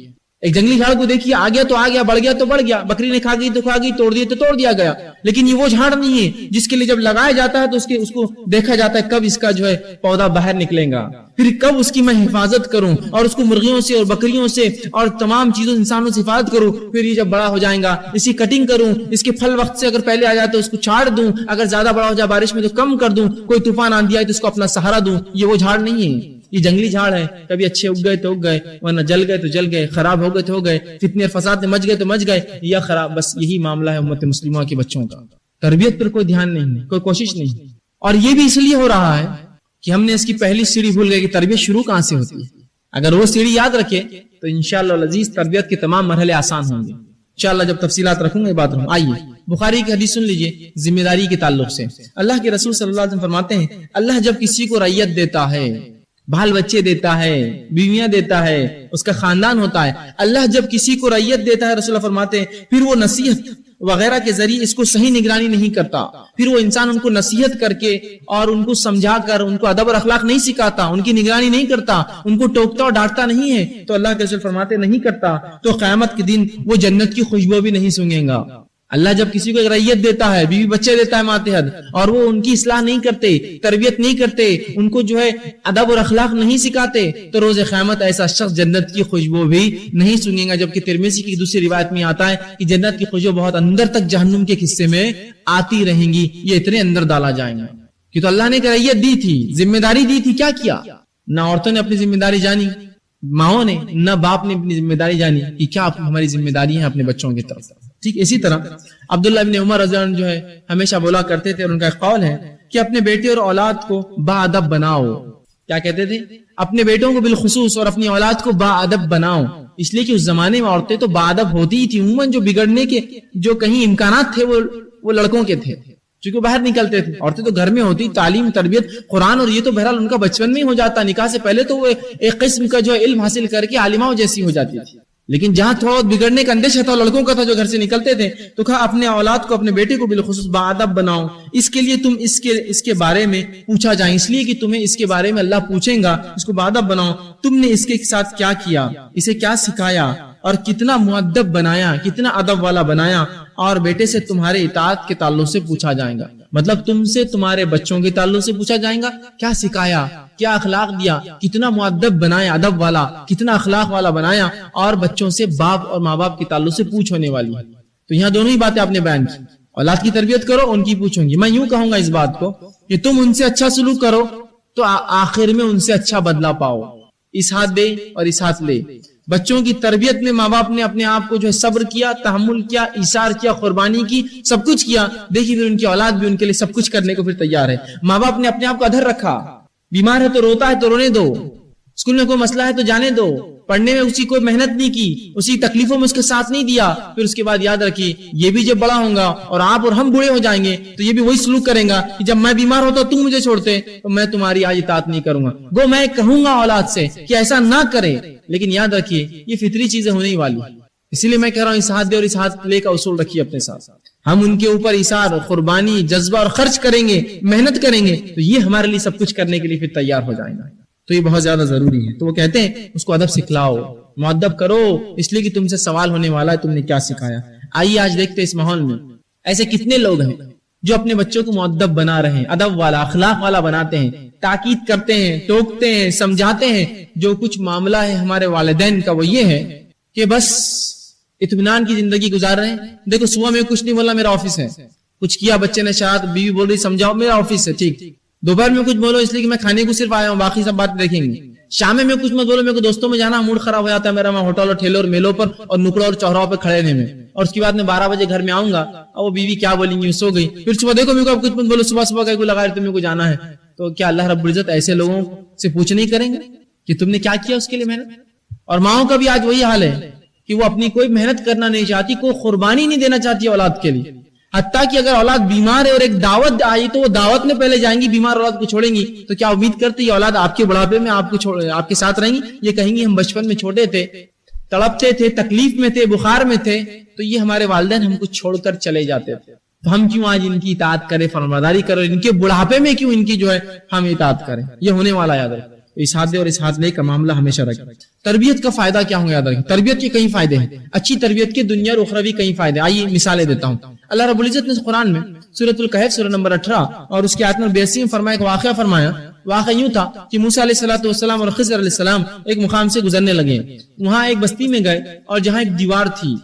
ایک جنگلی جھاڑ کو دیکھیے، آ گیا تو آ گیا، بڑھ گیا تو بڑھ گیا، بکری نے کھا گئی تو کھا گئی، توڑ دیا تو توڑ دیا گیا. لیکن یہ وہ جھاڑ نہیں ہے جس کے لیے جب لگایا جاتا ہے تو اس کو دیکھا جاتا ہے کب اس کا جو ہے پودا باہر نکلے گا، پھر کب اس کی میں حفاظت کروں اور اس کو مرغیوں سے اور بکریوں سے اور تمام چیزوں انسانوں سے حفاظت کروں. پھر یہ جب بڑا ہو جائے گا اس کی کٹنگ کروں، اس کے پھل وقت سے اگر پہلے آ جائے تو اس کو چھاڑ دوں، اگر زیادہ بڑا ہو جائے بارش میں تو کم کر دوں، کوئی طوفان آندھی آئے تو اس کو اپنا سہارا دوں. یہ وہ جھاڑ نہیں ہے، یہ جنگلی جھاڑ ہے. کبھی اچھے اگ گئے تو اگ گئے، ورنہ جل گئے تو جل گئے، خراب ہو گئے تو ہو گئے، فتنے اور فساد میں مچ گئے تو مچ گئے یا خراب. بس یہی معاملہ ہے امت مسلمہ کے بچوں کا. تربیت پر کوئی دھیان نہیں، کوئی کوشش نہیں. اور یہ بھی اس لیے ہو رہا ہے کہ ہم نے اس کی پہلی سیڑھی بھول گئے کہ تربیت شروع کہاں سے ہوتی ہے. اگر وہ سیڑھی یاد رکھے تو انشاءاللہ العزیز تربیت کے تمام مرحلے آسان ہوں گے. انشاءاللہ جب تفصیلات رکھوں گے بات رہوں. آئیے بخاری کی حدیث سن لیجئے ذمہ داری کے تعلق سے. اللہ کے رسول صلی اللہ علیہ وسلم فرماتے ہیں اللہ جب کسی کو رعیت دیتا ہے، بال بچے دیتا ہے، بیویاں دیتا ہے، اس کا خاندان ہوتا ہے، اللہ جب کسی کو رعیت دیتا ہے رسول اللہ فرماتے ہیں پھر وہ نصیحت وغیرہ کے ذریعے اس کو صحیح نگرانی نہیں کرتا، پھر وہ انسان ان کو نصیحت کر کے اور ان کو سمجھا کر ان کو ادب اور اخلاق نہیں سکھاتا، ان کی نگرانی نہیں کرتا، ان کو ٹوکتا اور ڈانٹتا نہیں ہے، تو اللہ کے رسول فرماتے نہیں کرتا تو قیامت کے دن وہ جنت کی خوشبو بھی نہیں سونگے گا. اللہ جب کسی کو ایک ریت دیتا ہے، بیوی بچے دیتا ہے ماتحت، اور وہ ان کی اصلاح نہیں کرتے، تربیت نہیں کرتے، ان کو جو ہے ادب اور اخلاق نہیں سکھاتے، تو روز قیامت ایسا شخص جنت کی خوشبو بھی نہیں سنیں گا۔ جبکہ ترمذی کی دوسری روایت میں آتا ہے کہ جنت کی خوشبو بہت اندر تک جہنم کے حصے میں آتی رہیں گی، یہ اتنے اندر ڈالا جائیں گا۔ کہ تو اللہ نے ایک ریت دی تھی، ذمہ داری دی تھی، کیا کیا؟ نہ عورتوں نے اپنی ذمہ داری جانی، ماؤں نے، نہ باپ نے اپنی ذمہ داری جانی کہ کیا ہماری ذمہ داری ہے اپنے بچوں کی طرف۔ ٹھیک اسی طرح عبداللہ ابن عمر رضی اللہ عنہ جو ہے ہمیشہ بولا کرتے تھے، اور ان کا ایک قول ہے کہ اپنے بیٹے اور اولاد کو با ادب بناؤ۔ کیا کہتے تھے؟ اپنے بیٹوں کو بالخصوص اور اپنی اولاد کو با ادب بناؤ، اس لیے کہ اس زمانے میں عورتیں تو با ادب ہوتی ہی تھی، عموماً جو بگڑنے کے جو کہیں امکانات تھے وہ لڑکوں کے تھے، چونکہ باہر نکلتے تھے۔ عورتیں تو گھر میں ہوتی، تعلیم تربیت قرآن اور یہ تو بہرحال ان کا بچپن میں ہی ہو جاتا، نکاح سے پہلے تو وہ ایک قسم کا جو علم حاصل کر کے عالماؤں جیسی ہو جاتی تھی۔ لیکن جہاں تھوڑا بگڑنے کا اندیشہ تھا لڑکوں کا تھا جو گھر سے نکلتے تھے، تو کہا اپنے اولاد کو، اپنے بیٹے کو بالخصوص باادب بناؤ، اس کے لیے تم اس کے بارے میں پوچھا جائے، اس لیے کہ تمہیں اس کے بارے میں اللہ پوچھیں گا، اس کو باادب بناؤ، تم نے اس کے ساتھ کیا کیا، اسے کیا سکھایا، اور کتنا مؤدب بنایا، کتنا ادب والا بنایا، اور بیٹے سے تمہارے اطاعت کے تعلق سے پوچھا جائے گا، مطلب تم سے تمہارے بچوں کے تعلق سے پوچھا جائے گا، کیا سکھایا، کیا اخلاق دیا، کتنا مؤدب بنایا، ادب والا، کتنا اخلاق والا بنایا، اور بچوں سے باپ اور ماں باپ کے تعلق سے پوچھ ہونے والی ہے۔ تو یہاں دونوں ہی باتیں آپ نے بیان کی، اولاد کی تربیت کرو، ان کی پوچھوں گی۔ میں یوں کہوں گا اس بات کو کہ تم ان سے اچھا سلوک کرو تو آخر میں ان سے اچھا بدلہ پاؤ، اس ہاتھ دے اور اس ہاتھ لے۔ بچوں کی تربیت میں ماں باپ نے اپنے آپ کو جو ہے صبر کیا، تحمل کیا، ایثار کیا، قربانی کی، سب کچھ کیا، دیکھیے پھر ان کی اولاد بھی ان کے لیے سب کچھ کرنے کو پھر تیار ہے۔ ماں باپ نے اپنے آپ کو ادھر رکھا، بیمار ہے تو روتا ہے تو رونے دو، اسکول میں کوئی مسئلہ ہے تو جانے دو، پڑھنے میں اسی کوئی محنت نہیں کی، اسی تکلیفوں میں اس کے ساتھ نہیں دیا، پھر اس کے بعد یاد رکھیے یہ بھی جب بڑا ہوگا اور آپ اور ہم بوڑھے ہو جائیں گے تو یہ بھی وہی سلوک کریں گا کہ جب میں بیمار ہوتا تم مجھے چھوڑتے تو میں تمہاری آج اطاعت نہیں کروں گا۔ گو میں کہوں گا اولاد سے کہ ایسا نہ کرے، لیکن یاد رکھیے یہ فطری چیزیں ہونے ہی والی، اسی لیے میں کہہ رہا ہوں اس ہاتھ دے اور اس ہاتھ لے کا اصول رکھیے اپنے ساتھ۔ ہم ان کے اوپر ایثار، قربانی، جذبہ اور خرچ کریں گے، محنت کریں گے تو یہ ہمارے لیے سب کچھ کرنے کے لیے پھر تیار ہو جائیں گا، تو یہ بہت زیادہ ضروری ہے۔ تو وہ کہتے ہیں اس کو ادب سکھلاؤ، مؤدب کرو، اس لیے کہ تم سے سوال ہونے والا ہے تم نے کیا سکھایا۔ آئیے آج دیکھتے اس ماحول میں ایسے کتنے لوگ ہیں جو اپنے بچوں کو مؤدب بنا رہے ہیں، ادب والا، اخلاق والا بناتے ہیں، تاکید کرتے ہیں، ٹوکتے ہیں، سمجھاتے ہیں۔ جو کچھ معاملہ ہے ہمارے والدین کا وہ یہ ہے کہ بس اطمینان کی زندگی گزار رہے ہیں۔ دیکھو صبح میں کچھ نہیں بولا میرا آفس ہے، کچھ کیا بچے نے شرارت، بیوی بول رہی سمجھاؤ میرا آفس ہے، ٹھیک۔ دوپہر میں کچھ بولو اس لیے کہ میں کھانے کو صرف آیا ہوں، باقی سب بات دیکھیں گے۔ شام میں کچھ مت بولو، میرے کو دوستوں میں جانا، موڈ خراب ہو جاتا ہے میرا، میں ہوٹل اور ٹھیلوں اور میلوں پر اور نکڑوں اور چوراہوں پہ کھڑے رہنے میں، اور اس کے بعد میں 12 بجے گھر میں آؤں گا اور وہ بیوی کیا بولیں گی، سو گئی۔ پھر صبح دیکھو میرے کو اب کچھ مت بولو، صبح صبح کا کوئی لگا رہے تمہیں کو جانا ہے، تو کیا اللہ رب العزت ایسے لوگوں سے پوچھ نہیں کریں گے کہ تم نے کیا کیا اس کے لیے محنت؟ اور ماؤں کا بھی آج وہی حال ہے کہ وہ اپنی کوئی محنت کرنا نہیں چاہتی، کوئی قربانی نہیں دینا چاہتی اولاد کے لیے، حتیٰ کہ اگر اولاد بیمار ہے اور ایک دعوت آئی تو وہ دعوت میں پہلے جائیں گی، بیمار اولاد کو چھوڑیں گی، تو کیا امید کرتی ہے اولاد آپ کے بڑھاپے میں آپ کے ساتھ رہیں گی؟ یہ کہیں گی ہم بچپن میں چھوٹے تھے، تڑپتے تھے، تکلیف میں تھے، بخار میں تھے، تو یہ ہمارے والدین ہم کو چھوڑ کر چلے جاتے تھے، تو ہم کیوں آج ان کی اطاعت کریں، فرمانبرداری کریں، ان کے بڑھاپے میں کیوں ان کی جو ہے ہم اطاعت کریں؟ یہ ہونے والا یاد رکھیں۔ اس ہاتھ دے اور اس ہاتھ لے کا معاملہ ہمیشہ رکھیں۔ تربیت کا فائدہ کیا ہوں یاد رکھیں، تربیت کے کئی فائدے ہیں، اچھی تربیت کے دنیا اور اخروی کئی فائدے۔ آئیے مثالیں دیتا ہوں۔ اللہ رب العزت نے قرآن میں سورۃ الکہف سورہ نمبر 18 اور اس کے آیت نمبر 82 میں فرمایا کہ واقعہ فرمایا، واقعہ یوں تھا کہ موسیٰ علیہ السلام اور خضر علیہ السلام ایک مقام سے گزرنے لگے، وہاں ایک بستی میں گئے اور جہاں ایک دیوار تھی،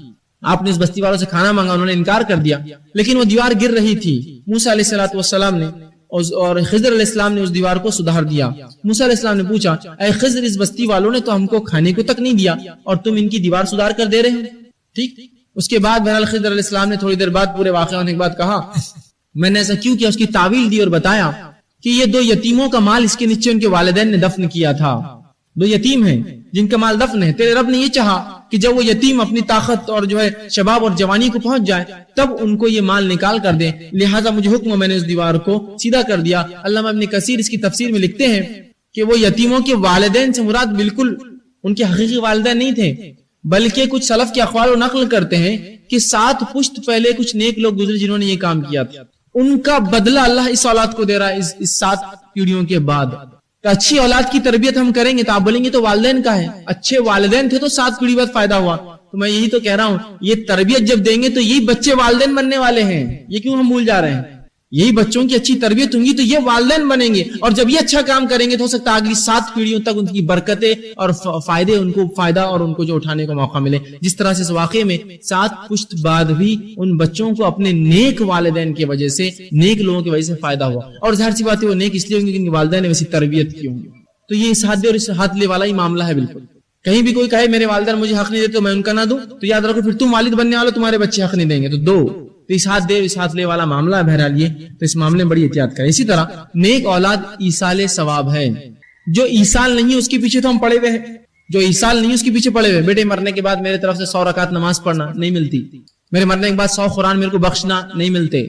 آپ نے اس بستی والوں سے کھانا مانگا، انہوں نے انکار کر دیا، لیکن وہ دیوار گر رہی تھی۔ موسیٰ علیہ السلام نے اور خضر علیہ السلام نے اس دیوار کو سدھار دیا۔ موسیٰ علیہ السلام نے پوچھا، اے خضر، اس بستی والوں نے تو ہم کو کھانے کو تک نہیں دیا اور تم ان کی دیوار سدھار کر دے رہے ہو؟ ٹھیک۔ اس کے بعد بہرحال خضر علیہ السلام نے تھوڑی دیر بعد پورے واقعہ ہونے کے بعد کہا میں نے ایسا کیوں کیا، اس کی تعویل دی اور بتایا کہ یہ 2 یتیموں کا مال اس کے نیچے ان کے والدین نے دفن کیا تھا، 2 یتیم ہیں جن کا مال دفن ہے، تیرے رب نے یہ چاہا کہ جب وہ یتیم اپنی طاقت اور جو ہے شباب اور جوانی کو پہنچ جائے تب ان کو یہ مال نکال کر دیں، لہٰذا مجھے حکم، میں نے اس دیوار کو سیدھا کر دیا۔ علامہ ابن کثیر اس کی تفسیر میں لکھتے ہیں کہ وہ یتیموں کے والدین سے مراد بالکل ان کے حقیقی والدین نہیں تھے، بلکہ کچھ سلف کے اقوال و نقل کرتے ہیں کہ 7 پشت پہلے کچھ نیک لوگ گزرے جنہوں نے یہ کام کیا تھا، ان کا بدلہ اللہ اس اولاد کو دے رہا ہے اس 7 پیڑھیوں کے بعد۔ تو اچھی اولاد کی تربیت ہم کریں گے تو آپ بولیں گے تو والدین کا ہے، اچھے والدین تھے تو 7 پیڑھی بعد فائدہ ہوا، تو میں یہی تو کہہ رہا ہوں یہ تربیت جب دیں گے تو یہی بچے والدین بننے والے ہیں. یہ کیوں ہم بھول جا رہے ہیں؟ یہی بچوں کی اچھی تربیت ہوں گی تو یہ والدین بنیں گے, اور جب یہ اچھا کام کریں گے تو ہو سکتا ہے اگلی 7 پیڑھیوں تک ان کی برکتیں اور فائدے ان کو فائدہ اور ان کو جو اٹھانے کا موقع ملے. جس طرح سے اس واقعے میں 7 پشت بعد بھی ان بچوں کو اپنے نیک والدین کی وجہ سے, نیک لوگوں کی وجہ سے فائدہ ہوا, اور ظاہر سی بات ہے وہ نیک اس لیے ہوں گے کہ ان کے والدین نے ویسی تربیت کی ہوں گی. تو یہ اس ہاتھ دے اور اس ہاتھ لے والا ہی معاملہ ہے. بالکل کہیں بھی کوئی کہے میرے والدین مجھے حق نہیں دیتے تو میں ان کا نہ دوں, تو یاد رکھو پھر تم والد بننے والے تمہارے بچے حق نہیں دیں گے تو دو. تو اس ہاتھ دے اس ہاتھ لے والا معاملہ ہے بہرحال یہ, تو اس معاملے میں بڑی احتیاط کریں. اسی طرح نیک اولاد ایصال ثواب ہے. جو ایصال نہیں ہے اس کے پیچھے تو ہم پڑے ہوئے ہیں, جو ایصال نہیں ہے اس کے پیچھے پڑے ہوئے. بیٹے مرنے کے بعد میرے طرف سے 100 رکعت نماز پڑھنا نہیں ملتی, میرے مرنے کے بعد 100 قرآن میرے کو بخشنا نہیں ملتے,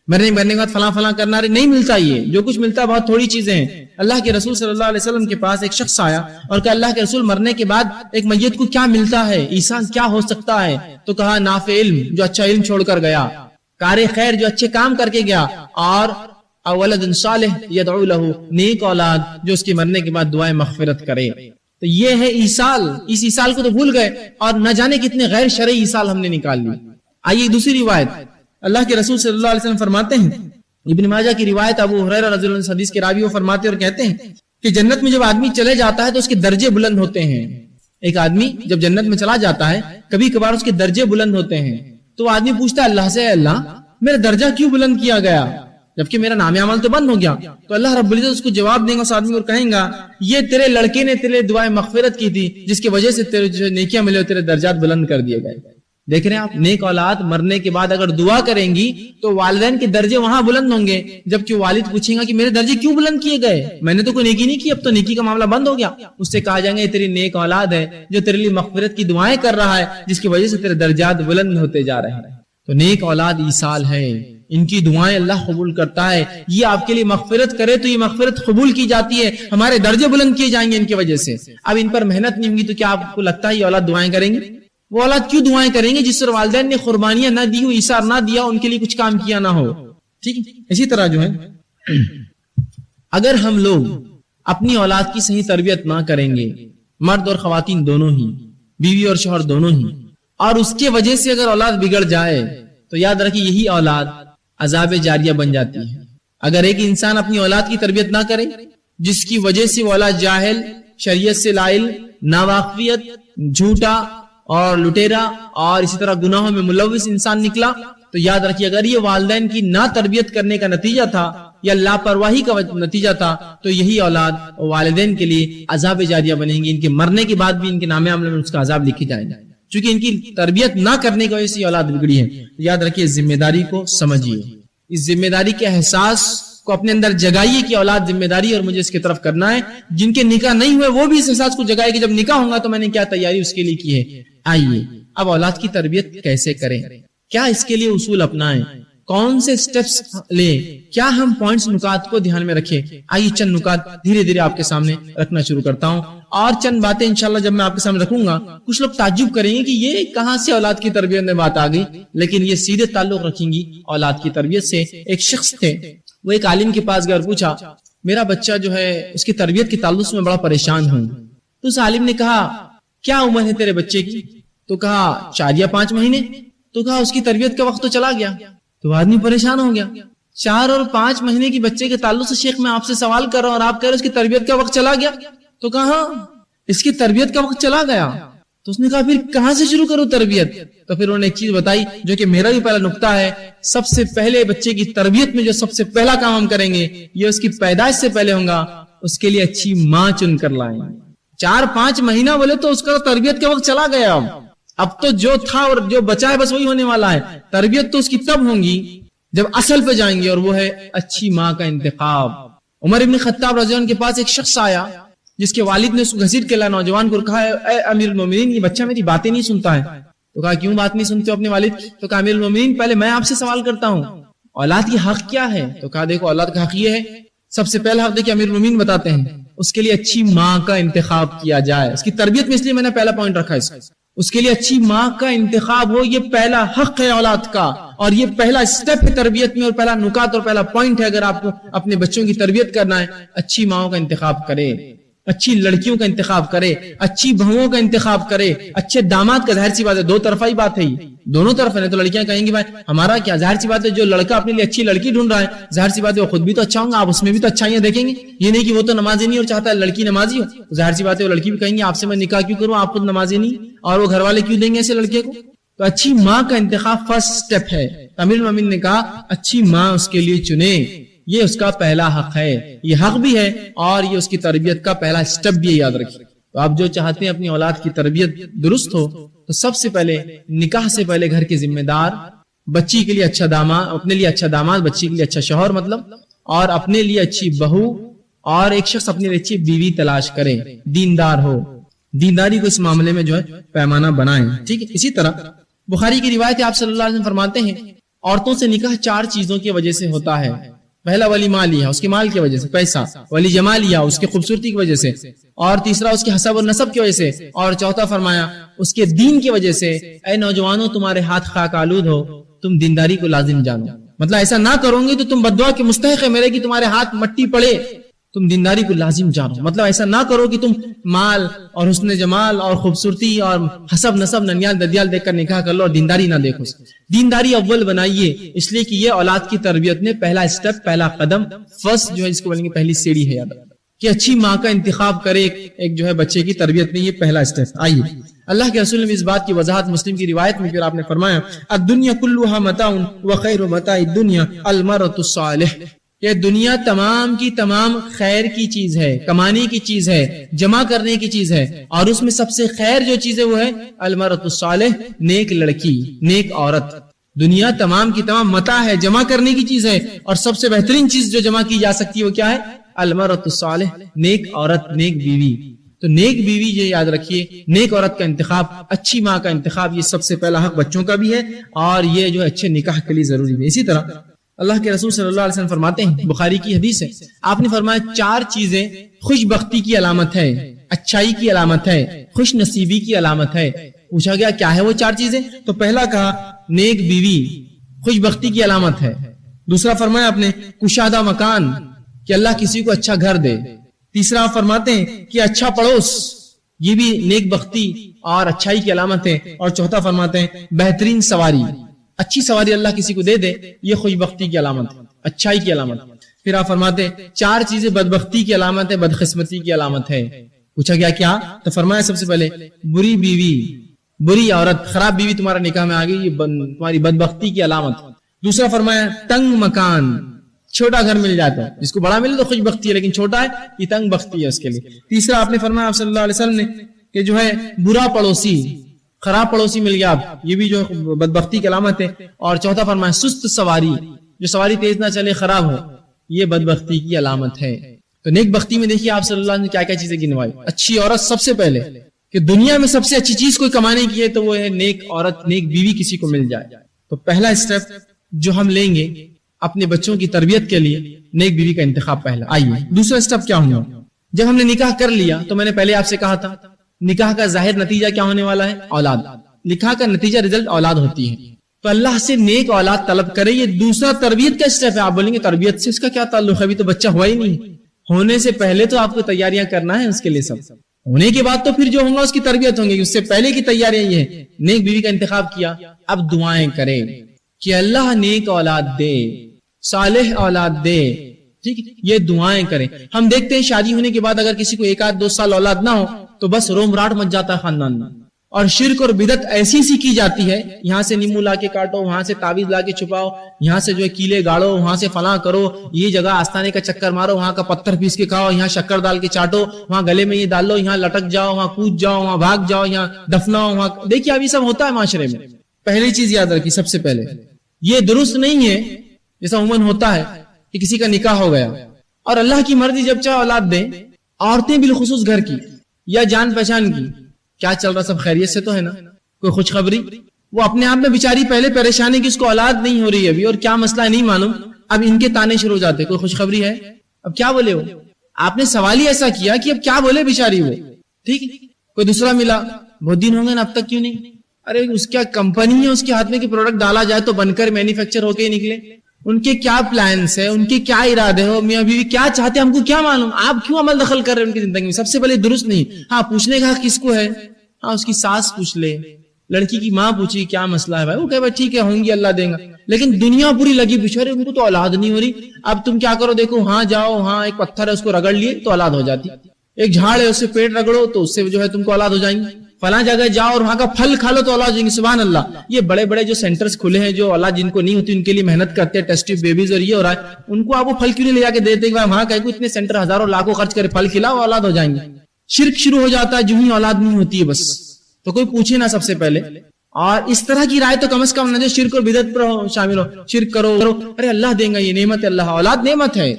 مرنے کے بعد فلاں فلاں کرنا نہیں ملتا. یہ جو کچھ ملتا ہے بہت تھوڑی چیزیں ہیں. اللہ کے رسول صلی اللہ علیہ وسلم کے پاس ایک شخص آیا اور کہا اللہ کے رسول مرنے کے بعد ایک میت کو کیا ملتا ہے, ایصال کیا ہو سکتا ہے؟ تو کہا نافع علم, جو اچھا علم چھوڑ کر گیا, کار خیر جو اچھے کام کر کے گیا, اور ولد صالح یدعو لہ, نیک اولاد جو اس کے مرنے کے بعد دعائیں مغفرت کرے. تو یہ ہے ایصال. اس ایصال کو تو بھول گئے اور نہ جانے کتنے غیر شرعی ایصال ہم نے نکال لی. آئیے دوسری روایت, اللہ کے رسول صلی اللہ علیہ وسلم فرماتے ہیں, ابن ماجہ کی روایت, ابو ہریرہ رضی اللہ عنہ حدیث کے راوی وہ فرماتے اور کہتے ہیں کہ جنت میں جب آدمی چلے جاتا ہے تو اس کے درجے بلند ہوتے ہیں. ایک آدمی جب جنت میں چلا جاتا ہے کبھی کبھار اس کے درجے بلند ہوتے ہیں, تو آدمی پوچھتا ہے اللہ سے, اللہ میرا درجہ کیوں بلند کیا گیا جبکہ میرا نام عمل تو بند ہو گیا؟ تو اللہ رب العزت اس کو جواب دیں گا, اس آدمی کو کہیں گا یہ تیرے لڑکے نے تیرے دعائیں مغفرت کی تھی جس کی وجہ سے تیرے جو نیکیاں ملے تیرے درجات بلند کر دیے گئے. دیکھ رہے ہیں آپ, نیک اولاد مرنے کے بعد اگر دعا کریں گی تو والدین کے درجے وہاں بلند ہوں گے, جبکہ والد پوچھیں گا کہ میرے درجے کیوں بلند کیے گئے, میں نے تو کوئی نیکی نہیں کی, اب تو نیکی کا معاملہ بند ہو گیا. اس سے کہا جائیں گے یہ تیری نیک اولاد ہے جو تیرے لیے مغفرت کی دعائیں کر رہا ہے جس کی وجہ سے تیرے درجات بلند ہوتے جا رہے ہیں. تو نیک اولاد ایصال ہے, ان کی دعائیں اللہ قبول کرتا ہے. یہ آپ کے لیے مغفرت کرے تو یہ مغفرت قبول کی جاتی ہے, ہمارے درجے بلند کیے جائیں گے ان کی وجہ سے. اب ان پر محنت نہیں ہوگی تو کیا آپ کو لگتا ہے یہ اولاد دعائیں کریں گے؟ وہ اولاد کیوں دعائیں کریں گے جس پر والدین نے قربانیاں نہ دی ہو, ایثار نہ دیا, ان کے لیے کچھ کام کیا نہ ہو. ٹھیک ہے. اسی طرح جو ہے اگر ہم لوگ اپنی اولاد کی صحیح تربیت نہ کریں گے, مرد اور خواتین دونوں ہی, بیوی اور شوہر دونوں ہی, اور اس کے وجہ سے اگر اولاد بگڑ جائے تو یاد رکھیے یہی اولاد عذاب جاریہ بن جاتی ہے. اگر ایک انسان اپنی اولاد کی تربیت نہ کرے جس کی وجہ سے وہ اولاد جاہل, شریعت سے لائل, ناواقفیت, جھوٹا اور لٹیرا اور اسی طرح گناہوں میں ملوث انسان نکلا, تو یاد رکھیے اگر یہ والدین کی نہ تربیت کرنے کا نتیجہ تھا یا لاپرواہی کا نتیجہ تھا تو یہی اولاد والدین کے لیے عذاب جاریہ بنیں گی. ان کے مرنے کے بعد بھی ان کے نام عمل میں اس کا عذاب لکھی جائے گا, چونکہ ان کی تربیت نہ کرنے کی وجہ سے اولاد بگڑی ہے. یاد رکھیے ذمہ داری کو سمجھیے, اس ذمہ داری کے احساس کو اپنے اندر جگائیے کہ اولاد ذمہ داری اور مجھے اس کی طرف کرنا ہے. جن کے نکاح نہیں ہوئے وہ بھی اس احساس کو جگائے کہ جب نکاح ہوگا تو میں نے کیا تیاری اس کے لیے کی ہے. آئیے اب اولاد کی تربیت کیسے کریں, کیا اس کے لیے اصول اپنائیں, کون سے سٹیپس لیں, کیا ہم پوائنٹس نکات کو دھیان میں رکھیں. آئیے چند نکات دھیرے دھیرے آپ کے سامنے رکھنا شروع کرتا ہوں, اور چند باتیں انشاءاللہ جب میں آپ کے سامنے رکھوں گا کچھ لوگ تعجب کریں گے کہ یہ کہاں سے اولاد کی تربیت میں بات آ گئی, لیکن یہ سیدھے تعلق رکھیں گی اولاد کی تربیت سے. ایک شخص تھے, وہ ایک عالم کے پاس گئے اور پوچھا میرا بچہ جو ہے اس کی تربیت کے تعلق سے میں بڑا پریشان ہوں. تو اس عالم نے کہا کیا عمر ہے تیرے بچے کی؟ تو کہا 4 یا 5 مہینے. تو کہا اس کی تربیت کا وقت تو چلا گیا. تو آدمی پریشان ہو گیا, 4 اور 5 مہینے کی بچے کے تعلق سے شیخ میں آپ سے سوال کر رہا ہوں اور آپ کہہ رہے اس کی تربیت کا وقت چلا گیا. تو کہا ہاں اس کی تربیت کا وقت چلا گیا. تو اس نے کہا پھر کہاں سے شروع کروں تربیت؟ تو پھر انہوں نے ایک چیز بتائی جو کہ میرا بھی پہلا نقطہ ہے. سب سے پہلے بچے کی تربیت میں جو سب سے پہلا کام ہم کریں گے یہ اس کی پیدائش سے پہلے ہوگا, اس کے لیے اچھی ماں چن کر لائیں. 4-5 مہینہ بولے تو اس کا تربیت کا وقت چلا گیا. اب تو جو تھا اور جو بچا ہے بس وہی ہونے والا ہے. تربیت تو اس کی تب ہوگی جب اصل پہ جائیں گے, اور وہ ہے اچھی ماں کا انتخاب. عمر ابن خطاب رضی اللہ عنہ کے پاس ایک شخص آیا جس کے والد نے اس کو گھسیٹ کے نوجوان کو کہا اے امیر المومنین یہ بچہ میری باتیں نہیں سنتا ہے. تو کہا کیوں بات نہیں سنتے ہو اپنے والد کی؟ تو کہا امیر المومنین پہلے میں آپ سے سوال کرتا ہوں اولاد کی حق کیا ہے؟ تو کہا دیکھو اولاد کا حق یہ ہے, سب سے پہلا حق دیکھیں امیر المومنین بتاتے ہیں اس کے لیے اچھی ماں کا انتخاب کیا جائے. اس کی تربیت میں اس لیے میں نے پہلا پوائنٹ رکھا ہے, اس کے لیے اچھی ماں کا انتخاب ہو. یہ پہلا حق ہے اولاد کا, اور یہ پہلا سٹیپ ہے تربیت میں, اور پہلا نکات اور پہلا پوائنٹ ہے. اگر آپ کو اپنے بچوں کی تربیت کرنا ہے اچھی ماں کا انتخاب کرے. اچھی لڑکیوں کا انتخاب کرے، اچھی بہوؤں کا انتخاب کرے، اچھے داماد کا، ظاہر سی بات ہے دو طرفہ ہی بات ہے، یہ دونوں طرف ہے. تو لڑکیاں کہیں گی بھائی ہمارا کیا، ظاہر سی بات ہے جو لڑکا اپنے لیے اچھی لڑکی ڈھونڈ رہا ہے ظاہر سی بات ہے وہ خود بھی تو اچھا ہوگا، آپ اس میں بھی تو اچھائیاں دیکھیں گے. یہ نہیں کہ وہ تو نمازی نہیں اور چاہتا ہے لڑکی نمازی ہو، ظاہر سی بات ہے وہ لڑکی بھی کہیں گی آپ سے میں نکاح کیوں کروں، آپ خود نمازی نہیں، اور وہ گھر والے کیوں دیں گے ایسے لڑکے کو. تو اچھی ماں کا انتخاب فرسٹ سٹیپ ہے. امیر المومنین نے کہا اچھی ماں اس کے لیے چنے، یہ اس کا پہلا حق ہے، یہ حق بھی ہے اور یہ اس کی تربیت کا پہلا سٹیپ بھی ہے، یاد رکھیے. تو آپ جو چاہتے ہیں اپنی اولاد کی تربیت درست ہو تو سب سے پہلے نکاح سے پہلے گھر کے ذمہ دار، بچی کے لیے اچھا داماد، اپنے لیے اچھا داماد، بچی کے لیے اچھا شوہر مطلب، اور اپنے لیے اچھی بہو، اور ایک شخص اپنے لیے اچھی بیوی تلاش کرے، دیندار ہو، دینداری کو اس معاملے میں جو ہے پیمانہ بنائیں. ٹھیک ہے. اسی طرح بخاری کی روایت آپ صلی اللہ علیہ وسلم فرماتے ہیں عورتوں سے نکاح 4 چیزوں کی وجہ سے ہوتا ہے. پہلا ولی مالیا، اس کے مال کی وجہ سے پیسہ، ولی جمالیا، اس کی خوبصورتی کی وجہ سے، اور تیسرا اس کے حسب اور نسب کی وجہ سے، اور چوتھا فرمایا اس کے دین کی وجہ سے. اے نوجوانوں تمہارے ہاتھ خاک آلود ہو، تم دینداری کو لازم جانو. مطلب ایسا نہ کرو گے تو تم بددعا کے مستحق ہے میرے کہ تمہارے ہاتھ مٹی پڑے، تم دینداری کو لازم جانو. مطلب ایسا نہ کرو کہ تم مال اور حسن جمال اور خوبصورتی اور حسب نسب ننیال ددیال دیکھ کر نکاح کر لو اور دینداری نہ دیکھو. دینداری اول بنائیے، اس لیے کہ یہ اولاد کی تربیت میں پہلا سٹیپ، پہلا قدم، فرسٹ جو ہے اس کو بولیں گے پہلی سیڑھی ہے. یاد کہ اچھی ماں کا انتخاب کرے ایک جو ہے بچے کی تربیت میں، یہ پہلا سٹیپ. آئیے اللہ کے رسول نے اس بات کی وضاحت مسلم کی روایت میں پھر آپ نے فرمایا الدنیا کلھا متاع وخیر متاع الدنیا المرء الصالح. یہ دنیا تمام کی تمام خیر کی چیز ہے، کمانے کی چیز ہے، جمع کرنے کی چیز ہے، اور اس میں سب سے خیر جو چیز ہے وہ ہے المرء الصالح، نیک لڑکی، نیک عورت. دنیا تمام کی تمام متاع ہے، جمع کرنے کی چیز ہے، اور سب سے بہترین چیز جو جمع کی جا سکتی ہے وہ کیا ہے؟ المرء الصالح، نیک عورت، نیک بیوی. تو نیک بیوی یہ یاد رکھیے، نیک عورت کا انتخاب، اچھی ماں کا انتخاب، یہ سب سے پہلا حق بچوں کا بھی ہے اور یہ جو اچھے نکاح کے لیے ضروری ہے. اسی طرح اللہ کے رسول صلی اللہ علیہ وسلم فرماتے ہیں، بخاری کی حدیث ہے، آپ نے فرمایا 4 چیزیں خوش بختی کی علامت ہے، اچھائی کی علامت ہے، خوش نصیبی کی علامت ہے. پوچھا گیا کیا ہے وہ 4 چیزیں؟ تو پہلا کہا نیک بیوی خوش بختی کی علامت ہے. دوسرا فرمایا آپ نے کشادہ مکان، کہ اللہ کسی کو اچھا گھر دے. تیسرا فرماتے ہیں کہ اچھا پڑوس، یہ بھی نیک بختی اور اچھائی کی علامت ہے. اور چوتھا فرماتے ہیں بہترین سواری، اچھی سواری اللہ کسی کو دے دے، یہ خوش بختی کی علامت ہے، اچھائی کی علامت. پھر آپ فرماتے ہیں 4 چیزیں بدبختی کی علامت ہے، بدقسمتی کی علامت ہے. پوچھا گیا کیا؟ تو فرمایا سب سے پہلے بری بیوی، بری عورت، خراب بیوی تمہارا نکاح میں آ گئی، یہ تمہاری بدبختی کی علامت. دوسرا فرمایا تنگ مکان، چھوٹا گھر مل جاتا ہے، جس کو بڑا ملے تو خوش بختی ہے، لیکن چھوٹا ہے یہ تنگ بختی ہے اس کے لیے. تیسرا آپ نے فرمایا آپ صلی اللہ علیہ وسلم نے کہ جو ہے برا پڑوسی، خراب پڑوسی مل گیا آپ، یہ بھی جو بدبختی کی علامت ہے. اور چوتھا فرمایا سست سواری، جو سواری تیز نہ چلے، خراب ہو، یہ بدبختی کی علامت ہے. تو نیک بختی میں دیکھیے آپ صلی اللہ علیہ وسلم نے کیا کیا چیزیں گنوائی. اچھی عورت سب سے پہلے، کہ دنیا میں سب سے اچھی چیز کوئی کمانے کی ہے تو وہ ہے نیک عورت، نیک بیوی کسی کو مل جائے. تو پہلا سٹیپ جو ہم لیں گے اپنے بچوں کی تربیت کے لیے، نیک بیوی کا انتخاب پہلا. آئیے دوسرا سٹیپ کیا ہوگا؟ جب ہم نے نکاح کر لیا تو میں نے پہلے آپ سے کہا تھا نکاح کا ظاہر نتیجہ کیا ہونے والا ہے؟ اولاد. نکاح کا نتیجہ رزلٹ اولاد ہوتی ہے. تو اللہ سے نیک اولاد طلب کرے، یہ دوسرا تربیت کا سٹیپ ہے. آپ بولیں گے تربیت سے اس کا کیا تعلق ہے؟ ابھی تو بچہ ہوا ہی نہیں. ہونے سے پہلے تو آپ کو تیاریاں کرنا ہے اس کے لیے، سب ہونے کے بعد تو پھر جو ہوگا اس کی تربیت ہوگی. اس سے پہلے کی تیاریاں یہ ہیں. نیک بیوی کا انتخاب کیا، اب دعائیں کریں کہ اللہ نیک اولاد دے، صالح اولاد دے. ٹھیک ہے، یہ دعائیں کریں. ہم دیکھتے ہیں شادی ہونے کے بعد اگر کسی کو 1-2 سال اولاد نہ ہو تو بس روم راٹ مچ جاتا ہے خاندان میں، اور شرک اور بدعت ایسی سی کی جاتی ہے، یہاں سے نیمو لا کے کاٹو، وہاں سے تعویذ لا کے چھپاؤ، یہاں سے جو ہے کیلے گاڑو، وہاں سے فلاں کرو، یہ جگہ آستانے کا چکر مارو، وہاں کا پتھر پیس کے کھاؤ، یہاں شکر ڈال کے چاٹو، وہاں گلے میں یہ ڈال لو، یہاں لٹک جاؤ، وہاں کود جاؤ، وہاں بھاگ جاؤ، یہاں دفناؤ، وہاں دیکھیے ابھی سب ہوتا ہے معاشرے میں. پہلی چیز یاد رکھی سب سے پہلے، یہ درست نہیں ہے جیسا عموماً ہوتا ہے کہ کسی کا نکاح ہو گیا اور اللہ کی مرضی جب چاہے اولاد دے. عورتیں بالخصوص گھر کی یا جان پہچان کی، کیا چل رہا، سب خیریت سے تو ہے نا؟ کوئی خوشخبری؟ وہ اپنے آپ میں بیچاری پہلے پریشانی کہ اس کو اولاد نہیں ہو رہی ہے ابھی، اور کیا مسئلہ ہے نہیں معلوم، اب ان کے تانے شروع ہو جاتے. کوئی خوشخبری ہے؟ اب کیا بولے؟ وہ آپ نے سوال ہی ایسا کیا کہ اب کیا بولے بیچاری وہ. ٹھیک ہے، کوئی دوسرا ملا، بہت دن ہوں گے نا اب تک کیوں نہیں؟ ارے اس کیا کمپنی ہے اس کے ہاتھ میں کہ پروڈکٹ ڈالا جائے تو بن کر مینوفیکچر ہو کے ہی نکلے. ان کے کیا پلانس ہے، ان کے کیا ارادے ہو، میاں بیوی کیا چاہتے ہیں ہم کو کیا معلوم، آپ کیوں عمل دخل کر رہے ہیں ان کی زندگی میں؟ سب سے پہلے درست نہیں. ہاں پوچھنے کا حق کس کو ہے؟ ہاں اس کی ساس پوچھ لے، لڑکی کی ماں پوچھی کیا مسئلہ ہے بھائی، وہ کہے ٹھیک ہے ہوں گی اللہ دیں گا. لیکن دنیا پوری لگی پیچھے، ارے ان کو تو اولاد نہیں ہو رہی، اب تم کیا کرو دیکھو، ہاں جاؤ، ہاں ایک پتھر ہے اس کو رگڑ لیے تو اولاد ہو جاتی، ایک جھاڑ ہے اس سے پیٹ رگڑو تو اس سے جو ہے تم کو اولاد ہو جائیں گی، فلاں جگہ جاؤ اور وہاں کا پھل کھا لو تو اولاد ہو جائیں گی. سبحان اللہ. یہ بڑے بڑے جو سینٹرز کھلے ہیں جو اولاد جن کو نہیں ہوتی ان کے لیے محنت کرتے ہیں، ٹیسٹ بیبیز اور یہ ہو رہا ہے، ان کو آپ وہ پھل کیوں نہیں لے جا کے دیتے کہ وہاں کہ اتنے سینٹر ہزاروں لاکھوں خرچ کرے پھل کھلاؤ اولاد ہو جائیں گے. شرک شروع ہو جاتا ہے جو ہی اولاد نہیں ہوتی ہے، بس تو کوئی پوچھے نہ سب سے پہلے. اور اس طرح کی رائے تو کم از کم نہ جو شرک اور بدعت پر شامل ہو، شرک کرو ارے اللہ دیں گا، یہ نعمت ہے، اللہ اولاد نعمت ہے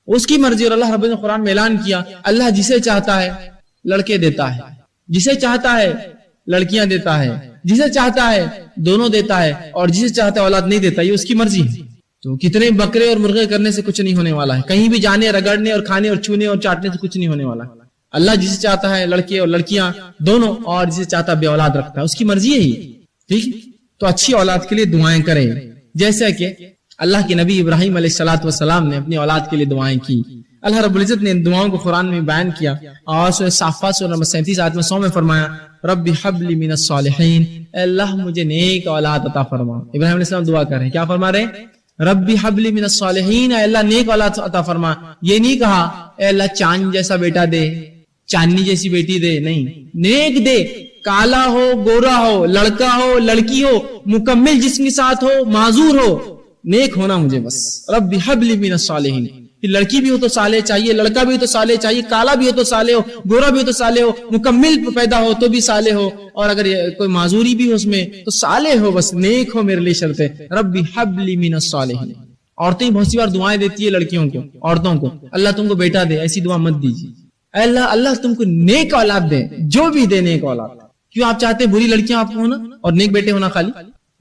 اس کی مرضی. اور اللہ رب نے قرآن میں اعلان کیا اللہ جسے چاہتا ہے لڑکے دیتا ہے، جسے چاہتا ہے لڑکیاں دیتا ہے، جسے چاہتا ہے دونوں دیتا ہے، اور جسے چاہتا ہے اولاد نہیں دیتا، یہ اس کی مرضی ہے. تو کتنے بکرے اور مرغے کرنے سے کچھ نہیں ہونے والا ہے، کہیں بھی جانے رگڑنے اور کھانے اور چھونے اور چاٹنے سے کچھ نہیں ہونے والا ہے. اللہ جسے چاہتا ہے لڑکے اور لڑکیاں دونوں، اور جسے چاہتا ہے بے اولاد رکھتا ہے، اس کی مرضی ہے ہی. ٹھیک، تو اچھی اولاد کے لیے دعائیں کریں، جیسا کہ اللہ کے نبی ابراہیم علیہ الصلوۃ والسلام نے اپنی اولاد کے لیے دعائیں کی. اللہ رب العزت نے ان دعاؤں کو قرآن میں بیان کیا، اور سورہ صافات سورہ نمبر 37 آیت 100 میں فرمایا رب حب لی من الصالحین، اے اللہ مجھے نیک اولاد عطا فرما. ابراہیم علیہ السلام دعا کر رہے ہیں، کیا فرما رہے ہیں؟ رب حب لی من الصالحین، اے اللہ نیک اولاد عطا فرما. یہ نہیں کہا اے اللہ چاند جیسا بیٹا دے، چاندنی جیسی بیٹی دے، نہیں، نیک دے، کالا ہو گورا ہو، لڑکا ہو لڑکی ہو، مکمل جسم کے ساتھ ہو، معذور ہو، نیک ہونا مجھے بس. رب حب لی من الصالحین، لڑکی بھی ہو تو صالح چاہیے، لڑکا بھی ہو تو صالح چاہیے، کالا بھی ہو تو صالح ہو، گورا بھی ہو تو صالح ہو، مکمل پیدا ہو تو بھی صالح ہو، اور اگر کوئی معذوری بھی ہو اس میں تو صالح ہو، بس نیک ہو میرے لیے شرط ہے. رب حب لی من الصالحین. عورتیں بہت سی بار دعائیں دیتی ہے لڑکیوں کو، عورتوں کو، اللہ تم کو بیٹا دے، ایسی دعا مت دیجیے. اے اللہ تم کو نیک اولاد دے، جو بھی دے نیک اولاد. کیوں آپ چاہتے ہیں بری لڑکیاں آپ کو ہونا اور نیک بیٹے ہونا؟ خالی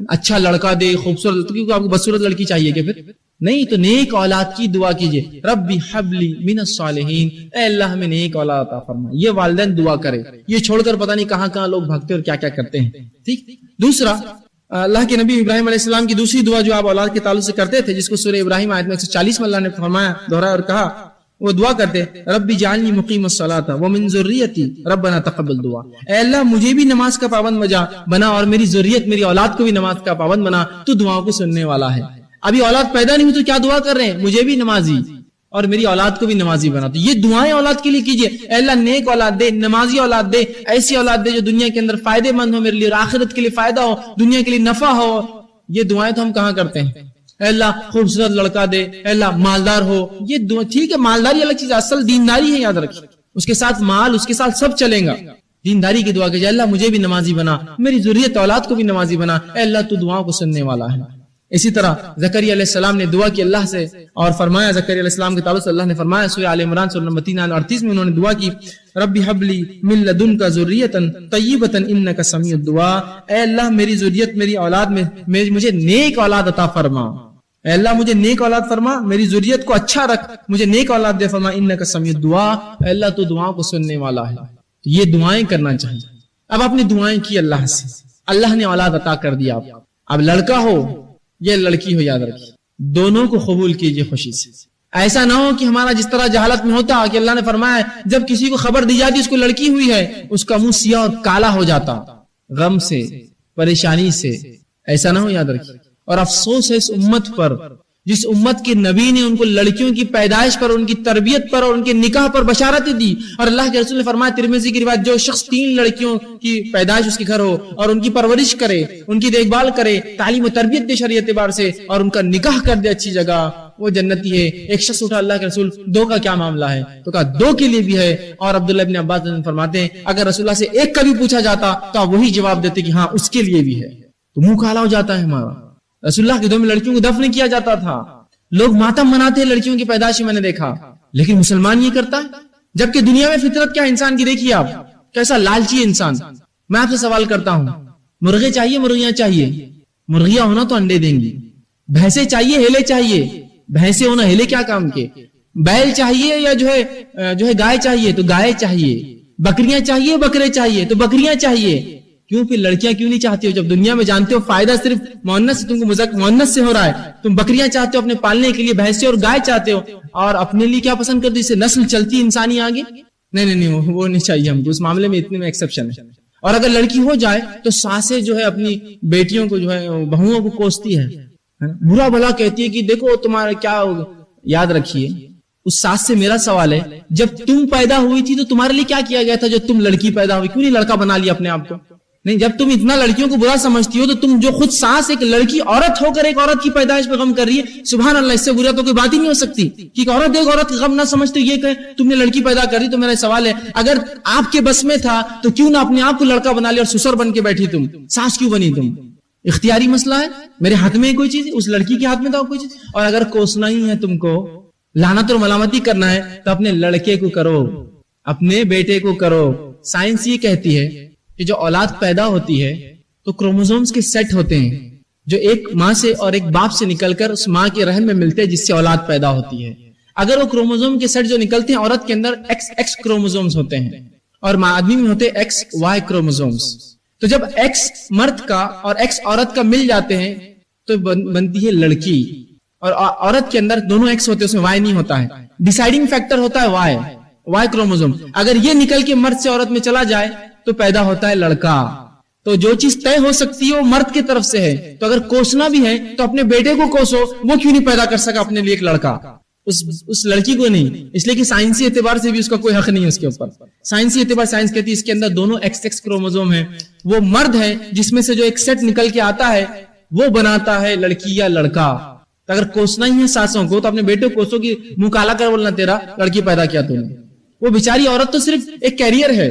اچھا لڑکا دے، خوبصورت، کیونکہ آپ کو بدصورت لڑکی چاہیے کہ پھر نہیں، تو نیک اولاد کی دعا کیجئے. رب حب لی من الصالحین، اے اللہ ہمیں نیک اولاد عطا فرما. یہ والدین دعا کرے، یہ چھوڑ کر پتہ نہیں کہاں کہاں لوگ بھاگتے اور کیا کیا کرتے ہیں. ٹھیک. دوسرا، اللہ کے نبی ابراہیم علیہ السلام کی دوسری دعا جو آپ اولاد کے تعلق سے کرتے تھے، جس کو سورہ ابراہیم آیت میں 140 میں اللہ نے فرمایا، دہرایا اور کہا، وہ دعا کرتے رب جعلنی مقیم الصلاۃ ومن ذریتی ربنا تقبل دعا. اے اللہ مجھے بھی نماز کا پابند بنا اور میری ذریت، میری اولاد کو بھی نماز کا پابند بنا، تو دعاؤں کو سننے والا ہے. ابھی اولاد پیدا نہیں ہوئی تو کیا دعا کر رہے ہیں؟ مجھے بھی نمازی اور میری اولاد کو بھی نمازی بنا. تو یہ دعائیں اولاد کے لیے کیجئے. اے اللہ نیک اولاد دے، نمازی اولاد دے، ایسی اولاد دے جو دنیا کے اندر فائدے مند ہو میرے لیے، اور آخرت کے لیے فائدہ ہو، دنیا کے لیے نفع ہو. یہ دعائیں تو ہم کہاں کرتے ہیں؟ اے اللہ خوبصورت لڑکا دے، اے اللہ مالدار ہو. یہ دعا ٹھیک ہے، مالداری الگ چیز، اصل دینداری ہے، یاد رکھیے. اس کے ساتھ مال، اس کے ساتھ سب چلیں گا. دینداری کی دعا کیجئے، اللہ مجھے بھی نمازی بنا، میری ذریت اولاد کو بھی نمازی بنا. اے اللہ تو دعاؤں کو سننے والا ہے. اسی طرح زکریا علیہ السلام نے دعا کی اللہ سے، اور فرمایا زکریا علیہ السلام کے تعلق سے اللہ نے فرمایا سورہ آل عمران سورہ نمبر 338 میں انہوں نے دعا کی، رب حب لی من لدنک ذریۃ طیبۃ انک سمیع الدعاء. اے اللہ میری ذریت، میری اولاد میں مجھے نیک اولاد عطا فرما. اے اللہ مجھے نیک اولاد فرما، میری ذریت کو اچھا رکھ، مجھے نیک اولاد دے فرما. انک سمیع الدعاء، اے اللہ تو دعاؤں کو سننے والا ہے. تو یہ دعائیں کرنا چاہیے. اب آپ نے دعائیں کی اللہ سے، اللہ نے اولاد عطا کر دیا آپ کو. اب لڑکا ہو یہ لڑکی ہو، یاد رکھیے دونوں کو قبول کیجئے خوشی سے. ایسا نہ ہو کہ ہمارا جس طرح جہالت میں ہوتا کہ اللہ نے فرمایا جب کسی کو خبر دی جاتی اس کو لڑکی ہوئی ہے، اس کا منہ سیاہ اور کالا ہو جاتا غم سے، پریشانی سے. ایسا نہ ہو، یاد رکھیے. اور افسوس ہے اس امت پر، جس امت کے نبی نے ان کو لڑکیوں کی پیدائش پر، ان کی تربیت پر اور ان کے نکاح پر بشارتیں دی. اور اللہ کے رسول نے فرمایا ترمذی کی روایت، جو شخص 3 لڑکیوں کی پیدائش اس کے گھر ہو اور ان کی پرورش کرے، ان کی دیکھ بھال کرے، تعلیم و تربیت دے شرعی اعتبار سے، اور ان کا نکاح کر دے اچھی جگہ، وہ جنتی ہے. ایک شخص اٹھا، اللہ کے رسول 2 کا کیا معاملہ ہے؟ تو کہا 2 کے لیے بھی ہے. اور عبداللہ ابن عباس فرماتے ہیں اگر رسول اللہ سے 1 کا بھی پوچھا جاتا تو آپ وہی جواب دیتے کہ ہاں اس کے لیے بھی ہے. تو منہ کالا ہو جاتا ہے ہمارا. رسول اللہ کے دور میں لڑکیوں کو دفن کیا جاتا تھا، لوگ ماتم مناتے ہیں لڑکیوں کی پیدائش میں نے دیکھا. لیکن مسلمان یہ کرتا ہے، جبکہ دنیا میں فطرت کیا انسان کی دیکھیے آپ، کیسا لالچی انسان. میں آپ سے سوال کرتا ہوں، مرغے چاہیے مرغیاں چاہیے؟ مرغیاں ہونا تو انڈے دیں گی. بھینسیں چاہیے ہیلے چاہیے؟ بھینسیں ہونا ہیلے کیا کام کے. بیل چاہیے یا جو ہے گائے چاہیے تو گائے چاہیے. بکریاں چاہیے بکرے چاہیے تو بکریاں چاہیے. کیوں پھر لڑکیاں کیوں نہیں چاہتی ہو جب دنیا میں جانتے ہو فائدہ صرف مؤنث سے، تم کو مؤنث سے ہو رہا ہے، تم بکریاں چاہتے ہو اپنے پالنے کے لیے، بھینسیں اور گائے چاہتے ہو، اور اپنے لیے کیا پسند کرتے ہو؟ اس سے نسل چلتی انسانی آگے؟ نہیں وہ نہیں چاہیے ہم کو، اس معاملے میں اتنے میں ایکسپشن ہے۔ اور اگر لڑکی ہو جائے تو ساسیں جو ہے اپنی بیٹیوں کو جو ہے بہوؤں کو کوستی ہے، برا بھلا کہتی ہے کہ دیکھو تمہارا کیا ہوگا۔ یاد رکھیے اس ساس سے میرا سوال ہے، جب تم پیدا ہوئی تھی تو تمہارے لیے کیا کیا گیا تھا؟ جو تم لڑکی پیدا ہوئی کیوں نہیں لڑکا بنا لیا اپنے آپ کو؟ نہیں، جب تم اتنا لڑکیوں کو برا سمجھتی ہو تو تم جو خود سانس ایک لڑکی عورت ہو کر ایک عورت کی پیدائش پہ غم کر رہی ہے، سبحان اللہ، اس سے برا تو کوئی بات ہی نہیں ہو سکتی کہ ایک عورت ایک عورت کا غم نہ سمجھتے یہ کہ تم نے لڑکی پیدا کر دی۔ تو میرا سوال ہے اگر آپ کے بس میں تھا تو کیوں نہ اپنے آپ کو لڑکا بنا لیا اور سسر بن کے بیٹھی؟ تم سانس کیوں بنی؟ تم اختیاری مسئلہ ہے، میرے ہاتھ میں کوئی چیز، اس لڑکی کے ہاتھ میں تھا کوئی چیز۔ اور اگر کوسنا ہی ہے تم کو، لعنت اور ملامتی کرنا ہے، تو اپنے لڑکے کو کرو، اپنے بیٹے کو کرو۔ سائنس یہ کہتی ہے کہ جو اولاد پیدا ہوتی ہے تو کروموزومز کے سیٹ ہوتے ہیں جو ایک ماں سے اور ایک باپ سے نکل کر اس ماں کے رحم میں ملتے ہیں، جس سے اولاد پیدا ہوتی ہے۔ اگر وہ کروموزوم کے سیٹ جو نکلتے ہیں، عورت کے اندر ایکس کروموزومز ہوتے ہیں اور آدمی میں ہوتے ہیں ایکس وائی کروموزومز۔ تو جب ایکس مرد کا اور ایکس عورت کا مل جاتے ہیں تو بنتی ہے لڑکی، اور عورت کے اندر دونوں ایکس ہوتے ہیں، اس میں وائی نہیں ہوتا ہے، ڈیسائیڈنگ فیکٹر ہوتا ہے وائی کروموزوم۔ اگر یہ نکل کے مرد سے عورت میں چلا جائے تو پیدا ہوتا ہے لڑکا۔ تو جو چیز طے ہو سکتی ہے وہ مرد کی طرف سے ہے، تو اگر کوسنا بھی ہے تو اپنے بیٹے کو کوسو، وہ کیوں نہیں پیدا کر سکا اپنے لیے ایک لڑکا؟ اس لڑکی کو نہیں، اس لیے کہ سائنسی اعتبار سے بھی اس کا کوئی حق نہیں ہے اس کے اوپر۔ سائنسی اعتبار سائنس کہتی ہے اس کے اندر دونوں ایکس کروموزوم ہیں، وہ مرد ہے جس میں سے جو ایک سیٹ نکل کے آتا ہے وہ بناتا ہے لڑکی یا لڑکا۔ تو اگر کوسنا ہی ہے ساسوں کو تو اپنے بیٹے کو کوسو کہ منہ کالا کر بولنا تیرا لڑکی پیدا کیا تو نے۔ وہ بیچاری عورت تو صرف ایک کیریئر ہے،